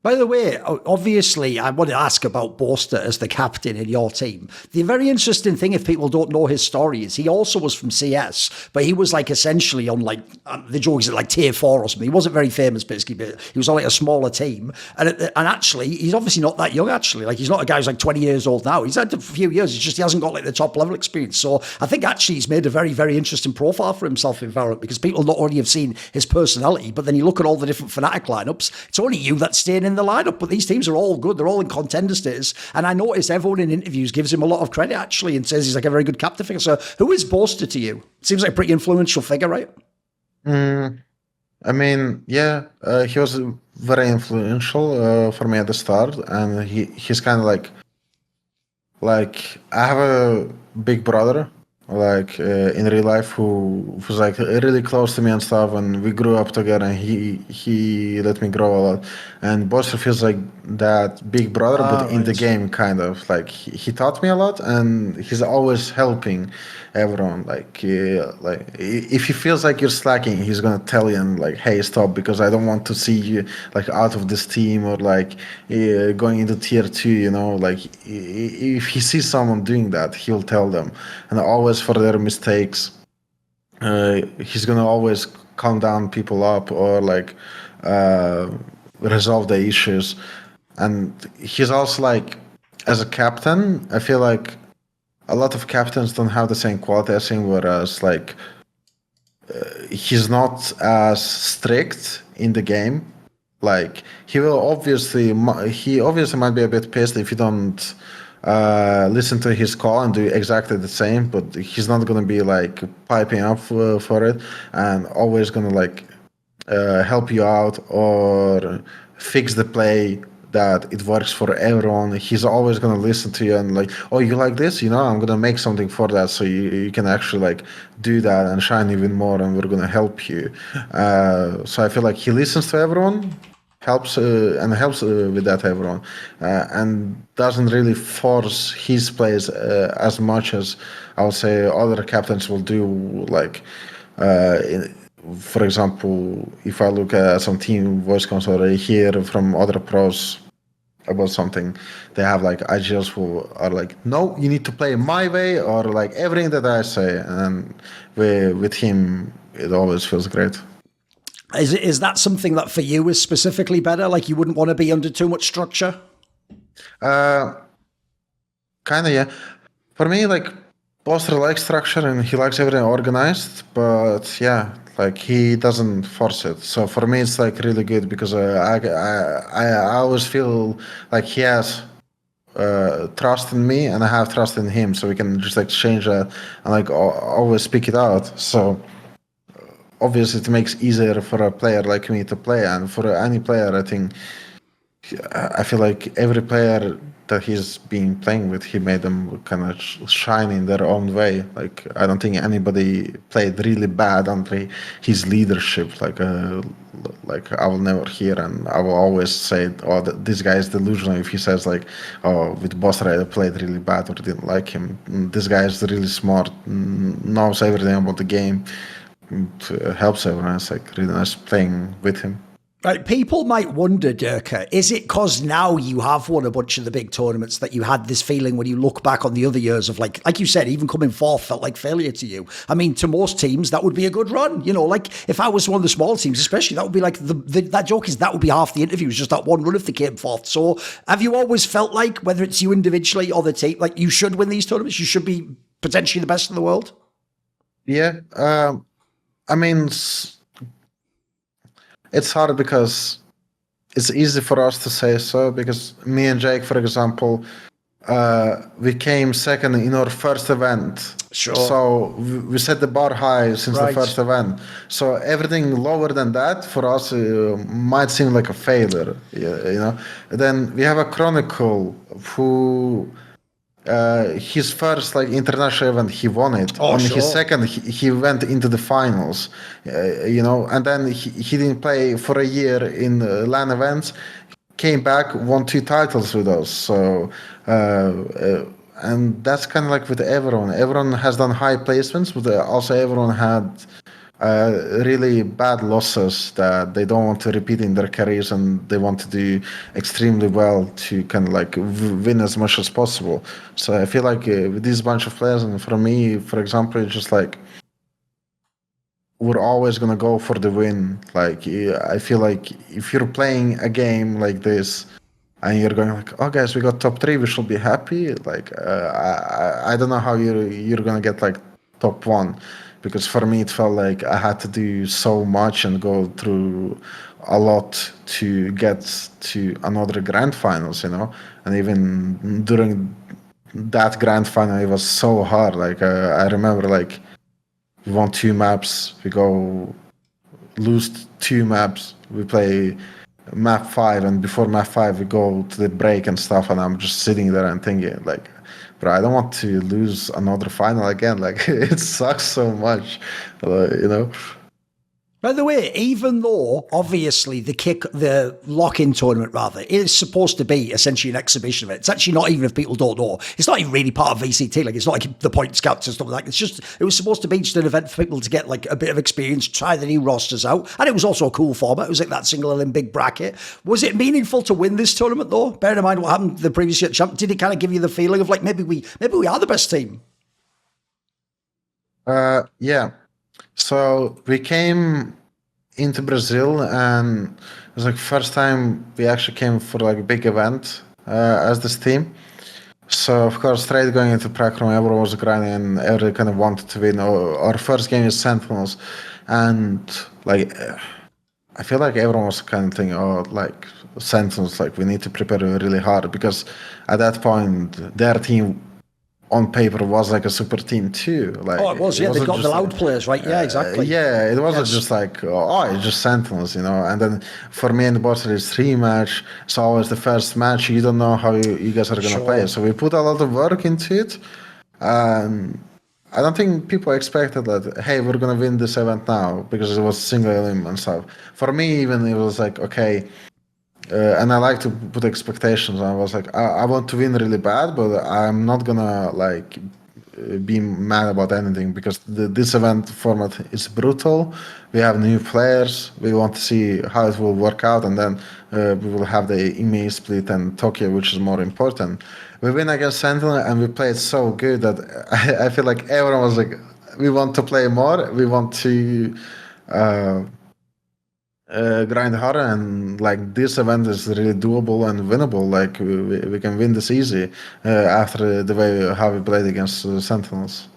[SPEAKER 2] By the way, obviously, I want to ask about Boaster as the captain in your team. The very interesting thing, if people don't know his story, is he also was from CS, but he was like essentially on like, the joke is like tier 4 or something. He wasn't very famous, basically, but he was on like a smaller team. And actually, he's obviously not that young, actually. Like, he's not a guy who's like 20 years old now. He's had a few years. It's just he hasn't got like the top level experience. So I think actually he's made a very, very interesting profile for himself in VALORANT because people not only have seen his personality, but then you look at all the different FNATIC lineups. It's only you that's staying in the lineup, but these teams are all good. They're all in contender status. And I noticed everyone in interviews gives him a lot of credit, actually, and says he's like a very good captain figure. So who is Boaster to you? Seems like a pretty influential figure, right?
[SPEAKER 3] I mean, yeah, he was very influential for me at the start, and he's kind of like I have a big brother, like in real life, who was like really close to me and stuff, and we grew up together, and he let me grow a lot. And Boaster feels like that big brother, but in the game, kind of like he taught me a lot, and he's always helping everyone. Like if he feels like you're slacking, he's gonna tell you and like, hey, stop, because I don't want to see you like out of this team or like going into tier 2. You know, like if he sees someone doing that, he'll tell them, and always for their mistakes. He's gonna always calm down people up or like resolve the issues. And he's also like, as a captain, I feel like a lot of captains don't have the same quality as him, whereas like he's not as strict in the game. Like he obviously might be a bit pissed if you don't listen to his call and do exactly the same, but he's not gonna be like piping up for it and always gonna like help you out or fix the play that it works for everyone. He's always gonna listen to you and like, oh, you like this? You know, I'm gonna make something for that so you can actually like do that and shine even more, and we're gonna help you. So I feel like he listens to everyone, helps with that everyone, and doesn't really force his plays as much as I would say other captains will do. Like, for example, if I look at some team voice comms or I hear from other pros about something, they have like IGLs who are like, no, you need to play my way, or like everything that I say. And with him, it always feels great.
[SPEAKER 2] Is that something that for you is specifically better? Like you wouldn't want to be under too much structure?
[SPEAKER 3] Kind of, yeah. For me, like, Boaster likes structure and he likes everything organized, but yeah, like he doesn't force it. So for me, it's like really good because I always feel like he has trust in me and I have trust in him, so we can just like change that and like always speak it out. So obviously it makes easier for a player like me to play, and for any player, I feel like every player that he's been playing with, he made them kind of shine in their own way. Like I don't think anybody played really bad under his leadership. Like I will never hear, and I will always say, oh, this guy is delusional if he says like, oh, with Boaster I played really bad or didn't like him. This guy is really smart, knows everything about the game, helps everyone. It's like really nice playing with him.
[SPEAKER 2] Right, people might wonder, Derke, is it because now you have won a bunch of the big tournaments that you had this feeling when you look back on the other years of like you said, even coming fourth felt like failure to you? I mean, to most teams, that would be a good run. You know, like if I was one of the small teams, especially, that would be like that joke is that would be half the interviews, just that one run if they came fourth. So have you always felt like, whether it's you individually or the team, like you should win these tournaments, you should be potentially the best in the world?
[SPEAKER 3] Yeah, I mean, it's hard because it's easy for us to say so, because me and Jake, for example, we came second in our first event.
[SPEAKER 2] Sure.
[SPEAKER 3] So we set the bar high since
[SPEAKER 2] Right.
[SPEAKER 3] the first event. So everything lower than that for us might seem like a failure, you know. Then we have a Chronicle who his first like international event he won it.
[SPEAKER 2] Oh,
[SPEAKER 3] On
[SPEAKER 2] sure.
[SPEAKER 3] his second he went into the finals, you know, and then he didn't play for a year in LAN events, came back, won 2 titles with us. So and that's kind of like with everyone has done high placements, but also everyone had really bad losses that they don't want to repeat in their careers, and they want to do extremely well to kind of like win as much as possible. So I feel like with this bunch of players, and for me, for example, it's just like we're always gonna go for the win. Like I feel like if you're playing a game like this and you're going like, oh guys, we got top 3, we should be happy. Like I don't know how you're gonna get like top 1. Because for me, it felt like I had to do so much and go through a lot to get to another grand finals, you know. And even during that grand final, it was so hard. Like I remember, like we won 2 maps, we go lose 2 maps, we play map 5, and before map 5 we go to the break and stuff, and I'm just sitting there and thinking like, bro, I don't want to lose another final again. Like it sucks so much, you know.
[SPEAKER 2] By the way, even though obviously the lock-in tournament rather is supposed to be essentially an exhibition event, it's actually not, even if people don't know, it's not even really part of VCT. Like it's not like the point scouts and stuff like that. It's just, it was supposed to be just an event for people to get like a bit of experience, try the new rosters out, and it was also a cool format. It was like that single Olympic bracket. Was it meaningful to win this tournament though? Bearing in mind what happened the previous year, did it kind of give you the feeling of like maybe we are the best team?
[SPEAKER 3] Yeah. So we came into Brazil, and it was like first time we actually came for like a big event as this team. So of course, straight going into practice, everyone was grinding and everyone kind of wanted to win. Our first game is Sentinels, and like I feel like everyone was kind of thinking, oh, like Sentinels, like we need to prepare really hard, because at that point their team on paper was like a super team too. Like,
[SPEAKER 2] oh, it was, yeah. They got the loud
[SPEAKER 3] like,
[SPEAKER 2] players, right? Yeah, exactly.
[SPEAKER 3] Yeah, it wasn't just like, oh, it's just Sentinels, you know. And then for me and the Boaster, it's 3 match. It's always the first match. You don't know how you guys are gonna play. So we put a lot of work into it. And I don't think people expected that, hey, we're gonna win this event now, because it was single elim and stuff. For me, even it was like, okay. And I like to put expectations. I was like, I want to win really bad, but I'm not gonna like be mad about anything, because this event format is brutal. We have new players. We want to see how it will work out, and then we will have the EMEA split and Tokyo, which is more important. We win against Sentinel, and we played so good that I feel like everyone was like, we want to play more. We want to. Grind harder, and like this event is really doable and winnable. Like we can win this easy after the way how we played against Sentinels.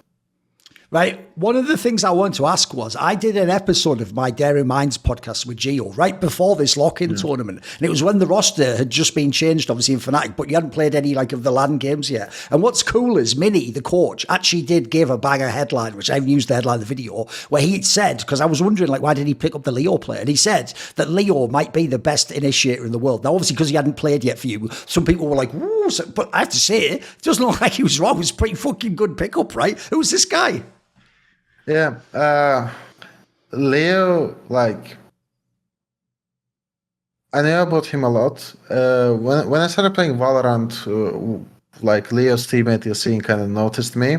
[SPEAKER 2] Right. One of the things I wanted to ask was, I did an episode of my Daring Minds podcast with G.O.A.T right before this lock-in tournament. And it was when the roster had just been changed, obviously, in FNATIC, but you hadn't played any like of the LAN games yet. And what's cool is Minnie, the coach, actually did give a banger headline, which I even used the headline of the video, where he said, because I was wondering, like, why did he pick up the Leo player? And he said that Leo might be the best initiator in the world. Now, obviously, because he hadn't played yet for you, some people were like, woo, but I have to say, it doesn't look like he was wrong. It was a pretty fucking good pickup, right? Who's this guy?
[SPEAKER 3] Yeah, Leo, like, I know about him a lot. When I started playing Valorant, like Leo's teammate Yasin kind of noticed me,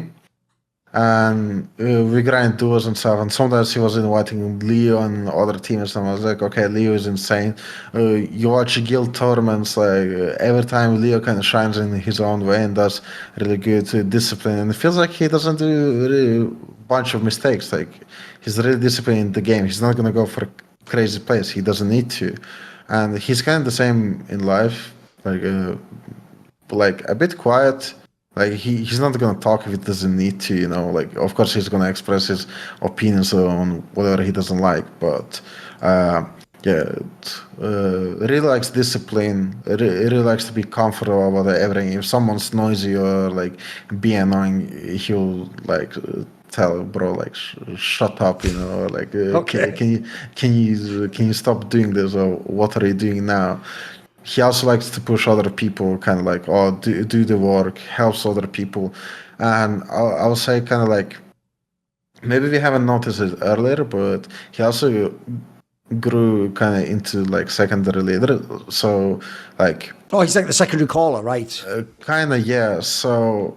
[SPEAKER 3] and we grind duos and stuff. And sometimes he was inviting Leo and other teams, and I was like, okay, Leo is insane. You watch guild tournaments, like every time Leo kind of shines in his own way and does really good discipline, and it feels like he doesn't do really bunch of mistakes. Like he's really disciplined in the game. He's not gonna go for crazy plays. He doesn't need to, and he's kind of the same in life. Like a bit quiet. Like he's not gonna talk if he doesn't need to, you know. Like of course he's gonna express his opinions on whatever he doesn't like, but really likes discipline. Really likes to be comfortable about everything. If someone's noisy or like be annoying, he'll like tell bro like shut up, you know. Like
[SPEAKER 2] Okay.
[SPEAKER 3] can you stop doing this, or what are you doing now? He also likes to push other people, kind of like, oh, do the work, helps other people. And I'll say kind of like, maybe we haven't noticed it earlier, but he also grew kind of into like secondary leader. So like,
[SPEAKER 2] Oh, he's like the secondary caller, right?
[SPEAKER 3] kind of, yeah. So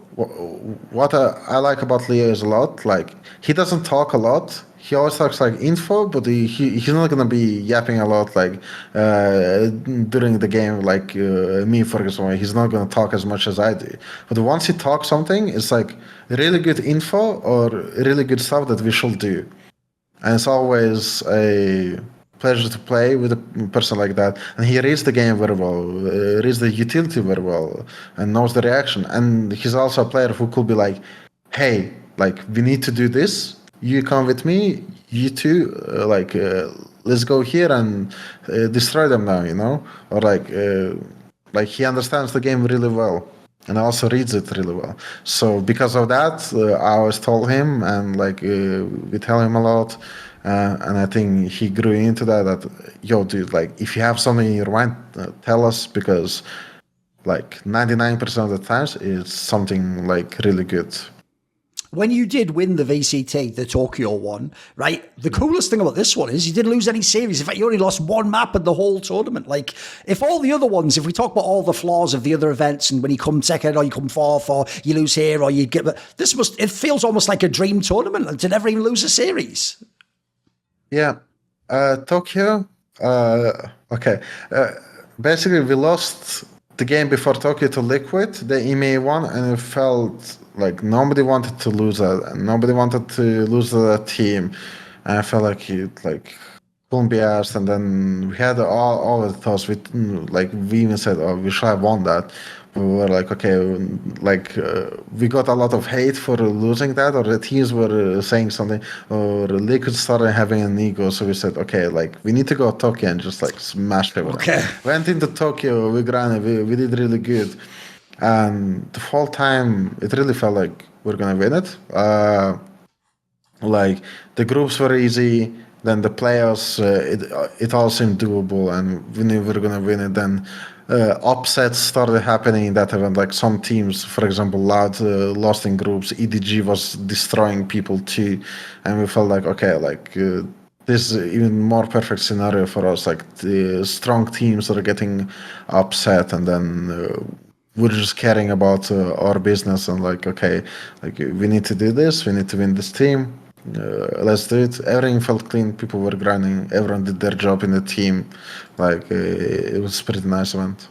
[SPEAKER 3] what I like about Leo is a lot, like he doesn't talk a lot. He always talks like info, but he's not gonna be yapping a lot like during the game. Like me, for example, he's not gonna talk as much as I do. But once he talks something, it's like really good info or really good stuff that we should do, and it's always a pleasure to play with a person like that. And he reads the game very well, reads the utility very well, and knows the reaction. And he's also a player who could be like, hey, like we need to do this. You come with me, you two, let's go here and destroy them now, you know? Or like he understands the game really well and also reads it really well. So because of that, I always told him, and like we tell him a lot. And I think he grew into that, yo, dude, like if you have something in your mind, tell us, because like 99% of the times it's something like really good.
[SPEAKER 2] When you did win the VCT, the Tokyo one, right? The coolest thing about this one is you didn't lose any series. In fact, you only lost one map in the whole tournament. Like, if all the other ones, if we talk about all the flaws of the other events, and when you come second or you come fourth or you lose here or you get, it feels almost like a dream tournament to never even lose a series.
[SPEAKER 3] Yeah, Tokyo. Okay. Basically, we lost the game before Tokyo to Liquid, the EMEA one, and it felt like nobody wanted to lose that, and nobody wanted to lose that team. And I felt like it couldn't be asked. And then we had all of the thoughts. We even said, "Oh, we should have won that." We were like, okay, we got a lot of hate for losing that, or the teams were saying something, or Liquid started having an ego. So we said, okay, like we need to go to Tokyo and just like smash them.
[SPEAKER 2] Okay.
[SPEAKER 3] Went into Tokyo, we grinded, we did really good, and the whole time it really felt like we're gonna win it. Like the groups were easy. Then the playoffs, it all seemed doable, and we knew we were gonna win it. Then upsets started happening in that event. Like some teams, for example, Loud lost in groups. EDG was destroying people too, and we felt like, okay, like this is even more perfect scenario for us. Like the strong teams are getting upset, and then we're just caring about our business and like, okay, like we need to do this. We need to win this team. Let's do it. Everything felt clean. People were grinding. Everyone did their job in the team. Like it was a pretty nice event.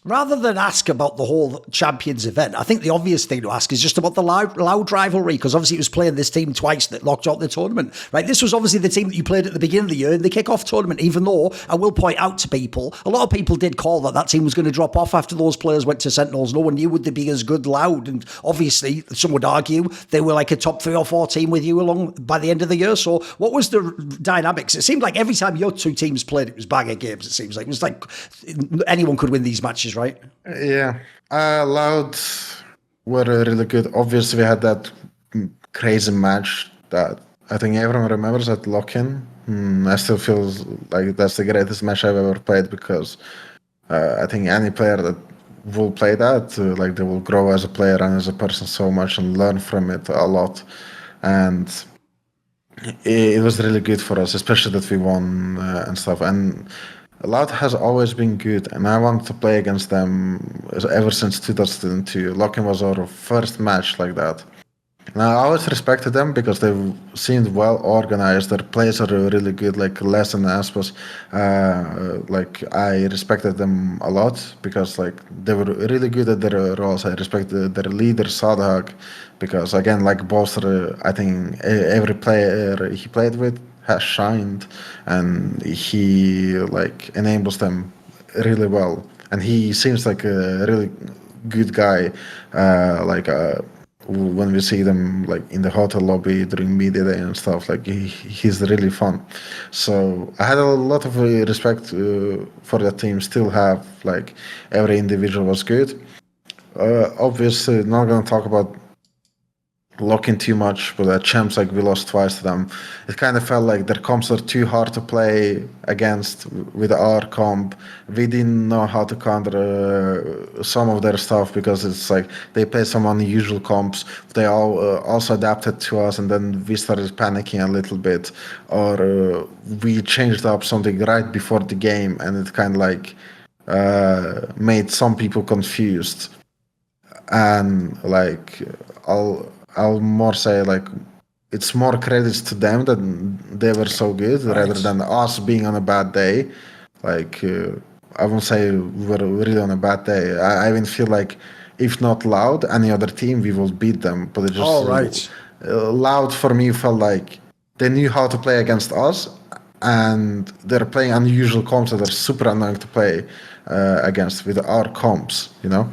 [SPEAKER 2] Rather than ask about the whole Champions event, I think the obvious thing to ask is just about the loud rivalry, because obviously it was playing this team twice that locked out the tournament, right? This was obviously the team that you played at the beginning of the year in the kickoff tournament, even though I will point out to people, a lot of people did call that team was going to drop off after those players went to Sentinels. No one knew would they be as good Loud, and obviously some would argue they were like a top 3 or 4 team with you along by the end of the year. So what was the dynamics? It seemed like every time your two teams played, it was banger games. It seems like it was like anyone could win these matches, right?
[SPEAKER 3] Yeah, Loud were really good. Obviously, we had that crazy match that I think everyone remembers at Lock-In. I still feel like that's the greatest match I've ever played, because I think any player that will play that, like they will grow as a player and as a person so much and learn from it a lot. And it was really good for us, especially that we won and stuff. And Loud has always been good, and I wanted to play against them ever since 2002. Lock-In was our first match like that. Now, I always respected them because they seemed well organized. Their plays are really good, like Les and Aspos. Like I respected them a lot because like they were really good at their roles. I respected their leader Sadhak because again, like Boaster, I think every player he played with has shined, and he like enables them really well. And he seems like a really good guy. When we see them like in the hotel lobby during media day and stuff, like he's really fun. So I had a lot of respect for that team. Still have, like, every individual was good. Obviously not gonna talk about locking too much, but the champs, like, we lost twice to them. It kind of felt like their comps are too hard to play against with our comp. We didn't know how to counter some of their stuff because it's like they play some unusual comps. They all also adapted to us, and then we started panicking a little bit, or we changed up something right before the game, and it kind of like made some people confused. And like I'll more say, like, it's more credits to them that they were so good rather than us being on a bad day. Like I won't say we were really on a bad day. I even feel like if not Loud, any other team, we will beat them. But it just Loud for me felt like they knew how to play against us, and they're playing unusual comps that are super annoying to play against with our comps, you know?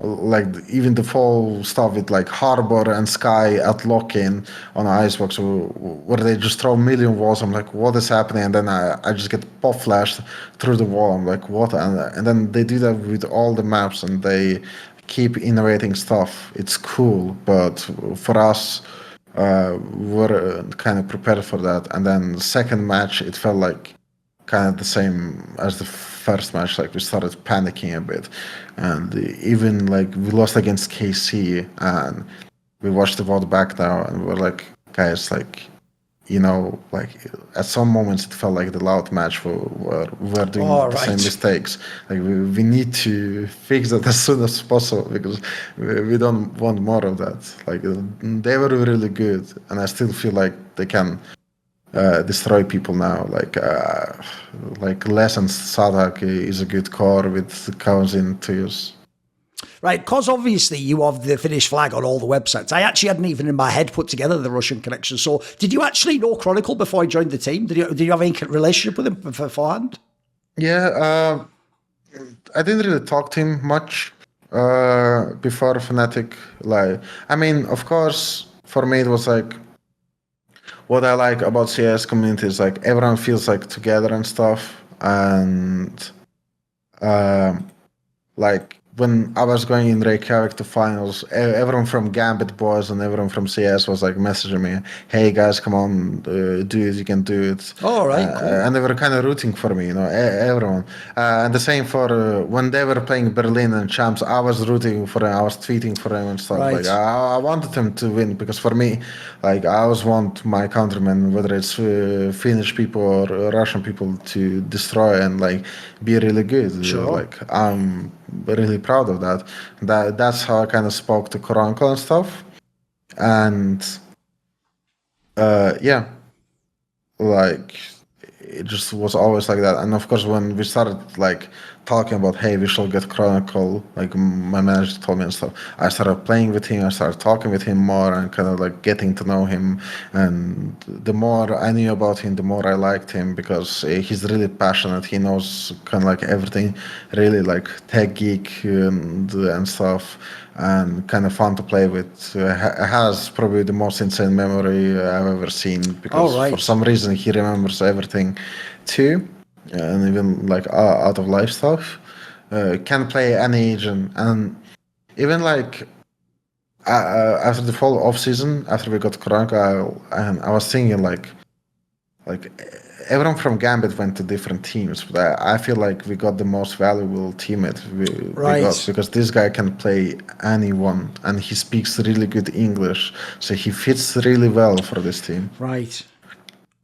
[SPEAKER 3] Like even the full stuff with like Harbor and Sky at lock-in on Icebox, where they just throw a million walls. I'm like, what is happening? And then I just get pop flashed through the wall. I'm like, what? And then they do that with all the maps, and they keep innovating stuff. It's cool, but for us, we're kind of prepared for that. And then the second match, it felt like kind of the same as the first match. Like we started panicking a bit, and even like we lost against KC, and we watched the VOD back now, and we're like, guys, like, you know, like at some moments it felt like the Loud match we're doing the same mistakes. Like we need to fix that as soon as possible because we don't want more of that. Like they were really good, and I still feel like they can destroy people now. Like Lessons Sadak is a good core with counts in twos.
[SPEAKER 2] Right, because obviously you have the Finnish flag on all the websites. I actually hadn't even in my head put together the Russian connection. So did you actually know Chronicle before you joined the team? Did you have any relationship with him beforehand?
[SPEAKER 3] Yeah, I didn't really talk to him much before FNATIC. Like, I mean, of course, for me it was like, what I like about CS community is like everyone feels like together and stuff, and like when I was going in Reykjavik to finals, everyone from Gambit boys and everyone from CS was like messaging me, "Hey guys, come on, do it, you can do it."
[SPEAKER 2] All right, cool.
[SPEAKER 3] And they were kind of rooting for me, you know, everyone. And the same for when they were playing Berlin and Champs, I was rooting for them, I was tweeting for them and stuff.
[SPEAKER 2] Right.
[SPEAKER 3] Like I wanted them to win because for me, like I always want my countrymen, whether it's Finnish people or Russian people, to destroy and like be really good.
[SPEAKER 2] Sure.
[SPEAKER 3] Like I'm really proud of that. That's how I kind of spoke to Chronicle and stuff. And yeah, like it just was always like that. And of course, when we started like talking about, hey, we should get Chronicle, like my manager told me and stuff, I started playing with him, I started talking with him more and kind of like getting to know him. And the more I knew about him, the more I liked him because he's really passionate. He knows kind of like everything, really like tech geek and stuff, and kind of fun to play with. Has probably the most insane memory I've ever seen because for some reason he remembers everything too. And even like out of life stuff, can play any age, and even like after the fall off season, after we got Chronicle, I was thinking like everyone from Gambit went to different teams, but I feel like we got the most valuable teammate we got because this guy can play anyone and he speaks really good English, so he fits really well for this team.
[SPEAKER 2] Right.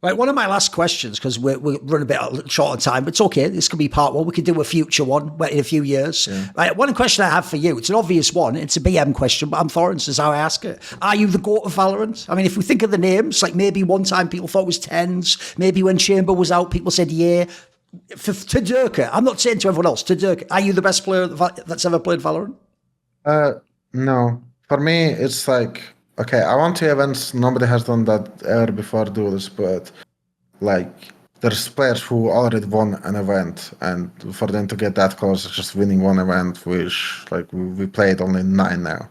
[SPEAKER 2] Right, one of my last questions, because we're running a bit short on time, but it's okay. This could be part one. We could do a future one in a few years. Yeah. Right, one question I have for you, it's an obvious one. It's a BM question, but I'm Thorin, so is how I ask it. Are you the GOAT of Valorant? I mean, if we think of the names, like maybe one time people thought it was TenZ, maybe when Chamber was out, people said, yeah. To Derke, I'm not saying to everyone else, to Derke, are you the best player that's ever played Valorant?
[SPEAKER 3] No. For me, it's like, okay, I won 2 events. Nobody has done that ever before Duelist, but like there's players who already won an event, and for them to get that close, just winning one event, which like we played only 9 now.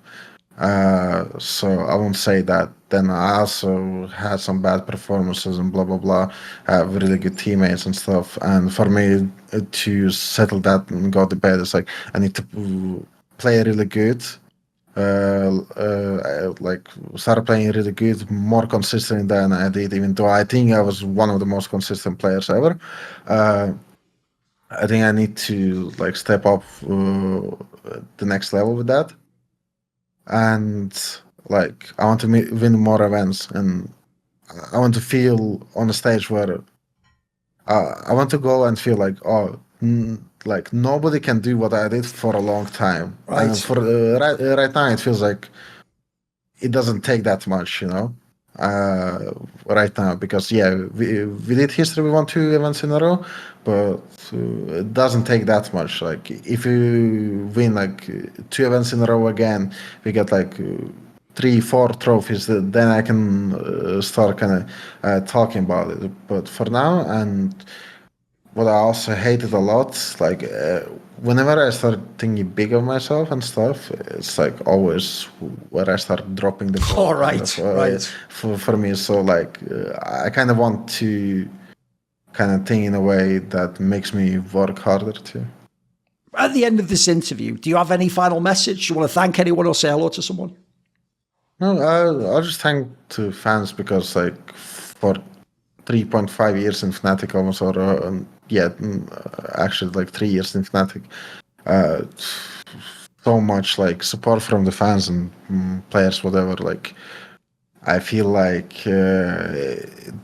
[SPEAKER 3] So I won't say that. Then I also had some bad performances and blah blah blah. I have really good teammates and stuff. And for me to settle that and go to bed, it's like I need to play really good. Like started playing really good, more consistent than I did, even though I think I was one of the most consistent players ever. I think I need to like step up the next level with that, and like I want to win more events, and I want to feel on a stage where I want to go and feel like, oh, like nobody can do what I did for a long time.
[SPEAKER 2] Right.
[SPEAKER 3] And for right now, it feels like it doesn't take that much, you know. Right now, because yeah, we did history. We won 2 events in a row, but it doesn't take that much. Like if you win like 2 events in a row again, we get like 3-4 trophies. Then I can start kind of talking about it. But for now, and what I also hated a lot, like whenever I start thinking big of myself and stuff, it's like always where I start dropping the ball.
[SPEAKER 2] Oh, right, right.
[SPEAKER 3] For me, so like I kind of want to kind of think in a way that makes me work harder too.
[SPEAKER 2] At the end of this interview, do you have any final message? You want to thank anyone or say hello to someone?
[SPEAKER 3] No, I'll just thank to fans, because like for 3.5 years in FNATIC almost, or actually like 3 years in FNATIC, so much like support from the fans and players, whatever. Like I feel like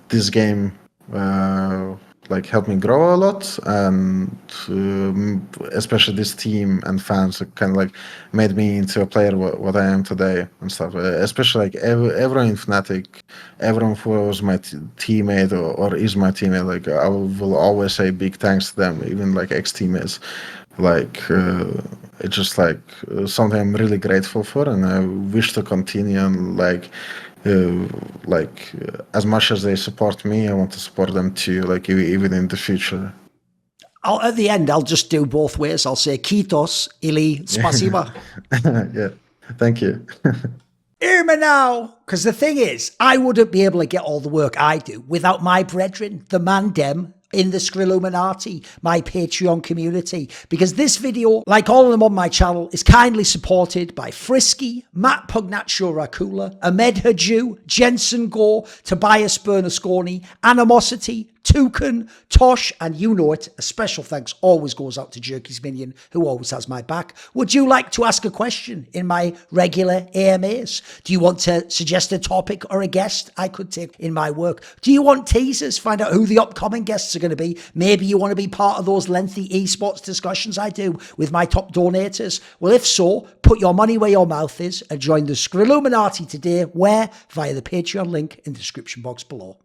[SPEAKER 3] this game like helped me grow a lot, and especially this team and fans kind of like made me into a player what I am today and stuff. Especially like everyone in FNATIC, everyone who was my teammate or is my teammate, like I will always say big thanks to them, even like ex-teammates. Like it's just like something I'm really grateful for, and I wish to continue, and like as much as they support me, I want to support them too, like even in the future.
[SPEAKER 2] At the end, I'll just do both ways. I'll say kitos ili spasiba.
[SPEAKER 3] Yeah, thank you.
[SPEAKER 2] Hear me now, because the thing is, I wouldn't be able to get all the work I do without my brethren, the Mandem, in the Skrilluminati, my Patreon community, because this video, like all of them on my channel, is kindly supported by Frisky, Matt Pugnaccio Rakula, Ahmed Haju, Jensen Gore, Tobias Bernasconi, Animosity, Toucan, Tosh, and you know it, a special thanks always goes out to Jerky's Minion, who always has my back. Would you like to ask a question in my regular AMAs? Do you want to suggest a topic or a guest I could take in my work? Do you want teasers? Find out who the upcoming guests are going to be? Maybe you want to be part of those lengthy esports discussions I do with my top donators? Well, if so, put your money where your mouth is and join the Skrilluminati today, where? Via the Patreon link in the description box below.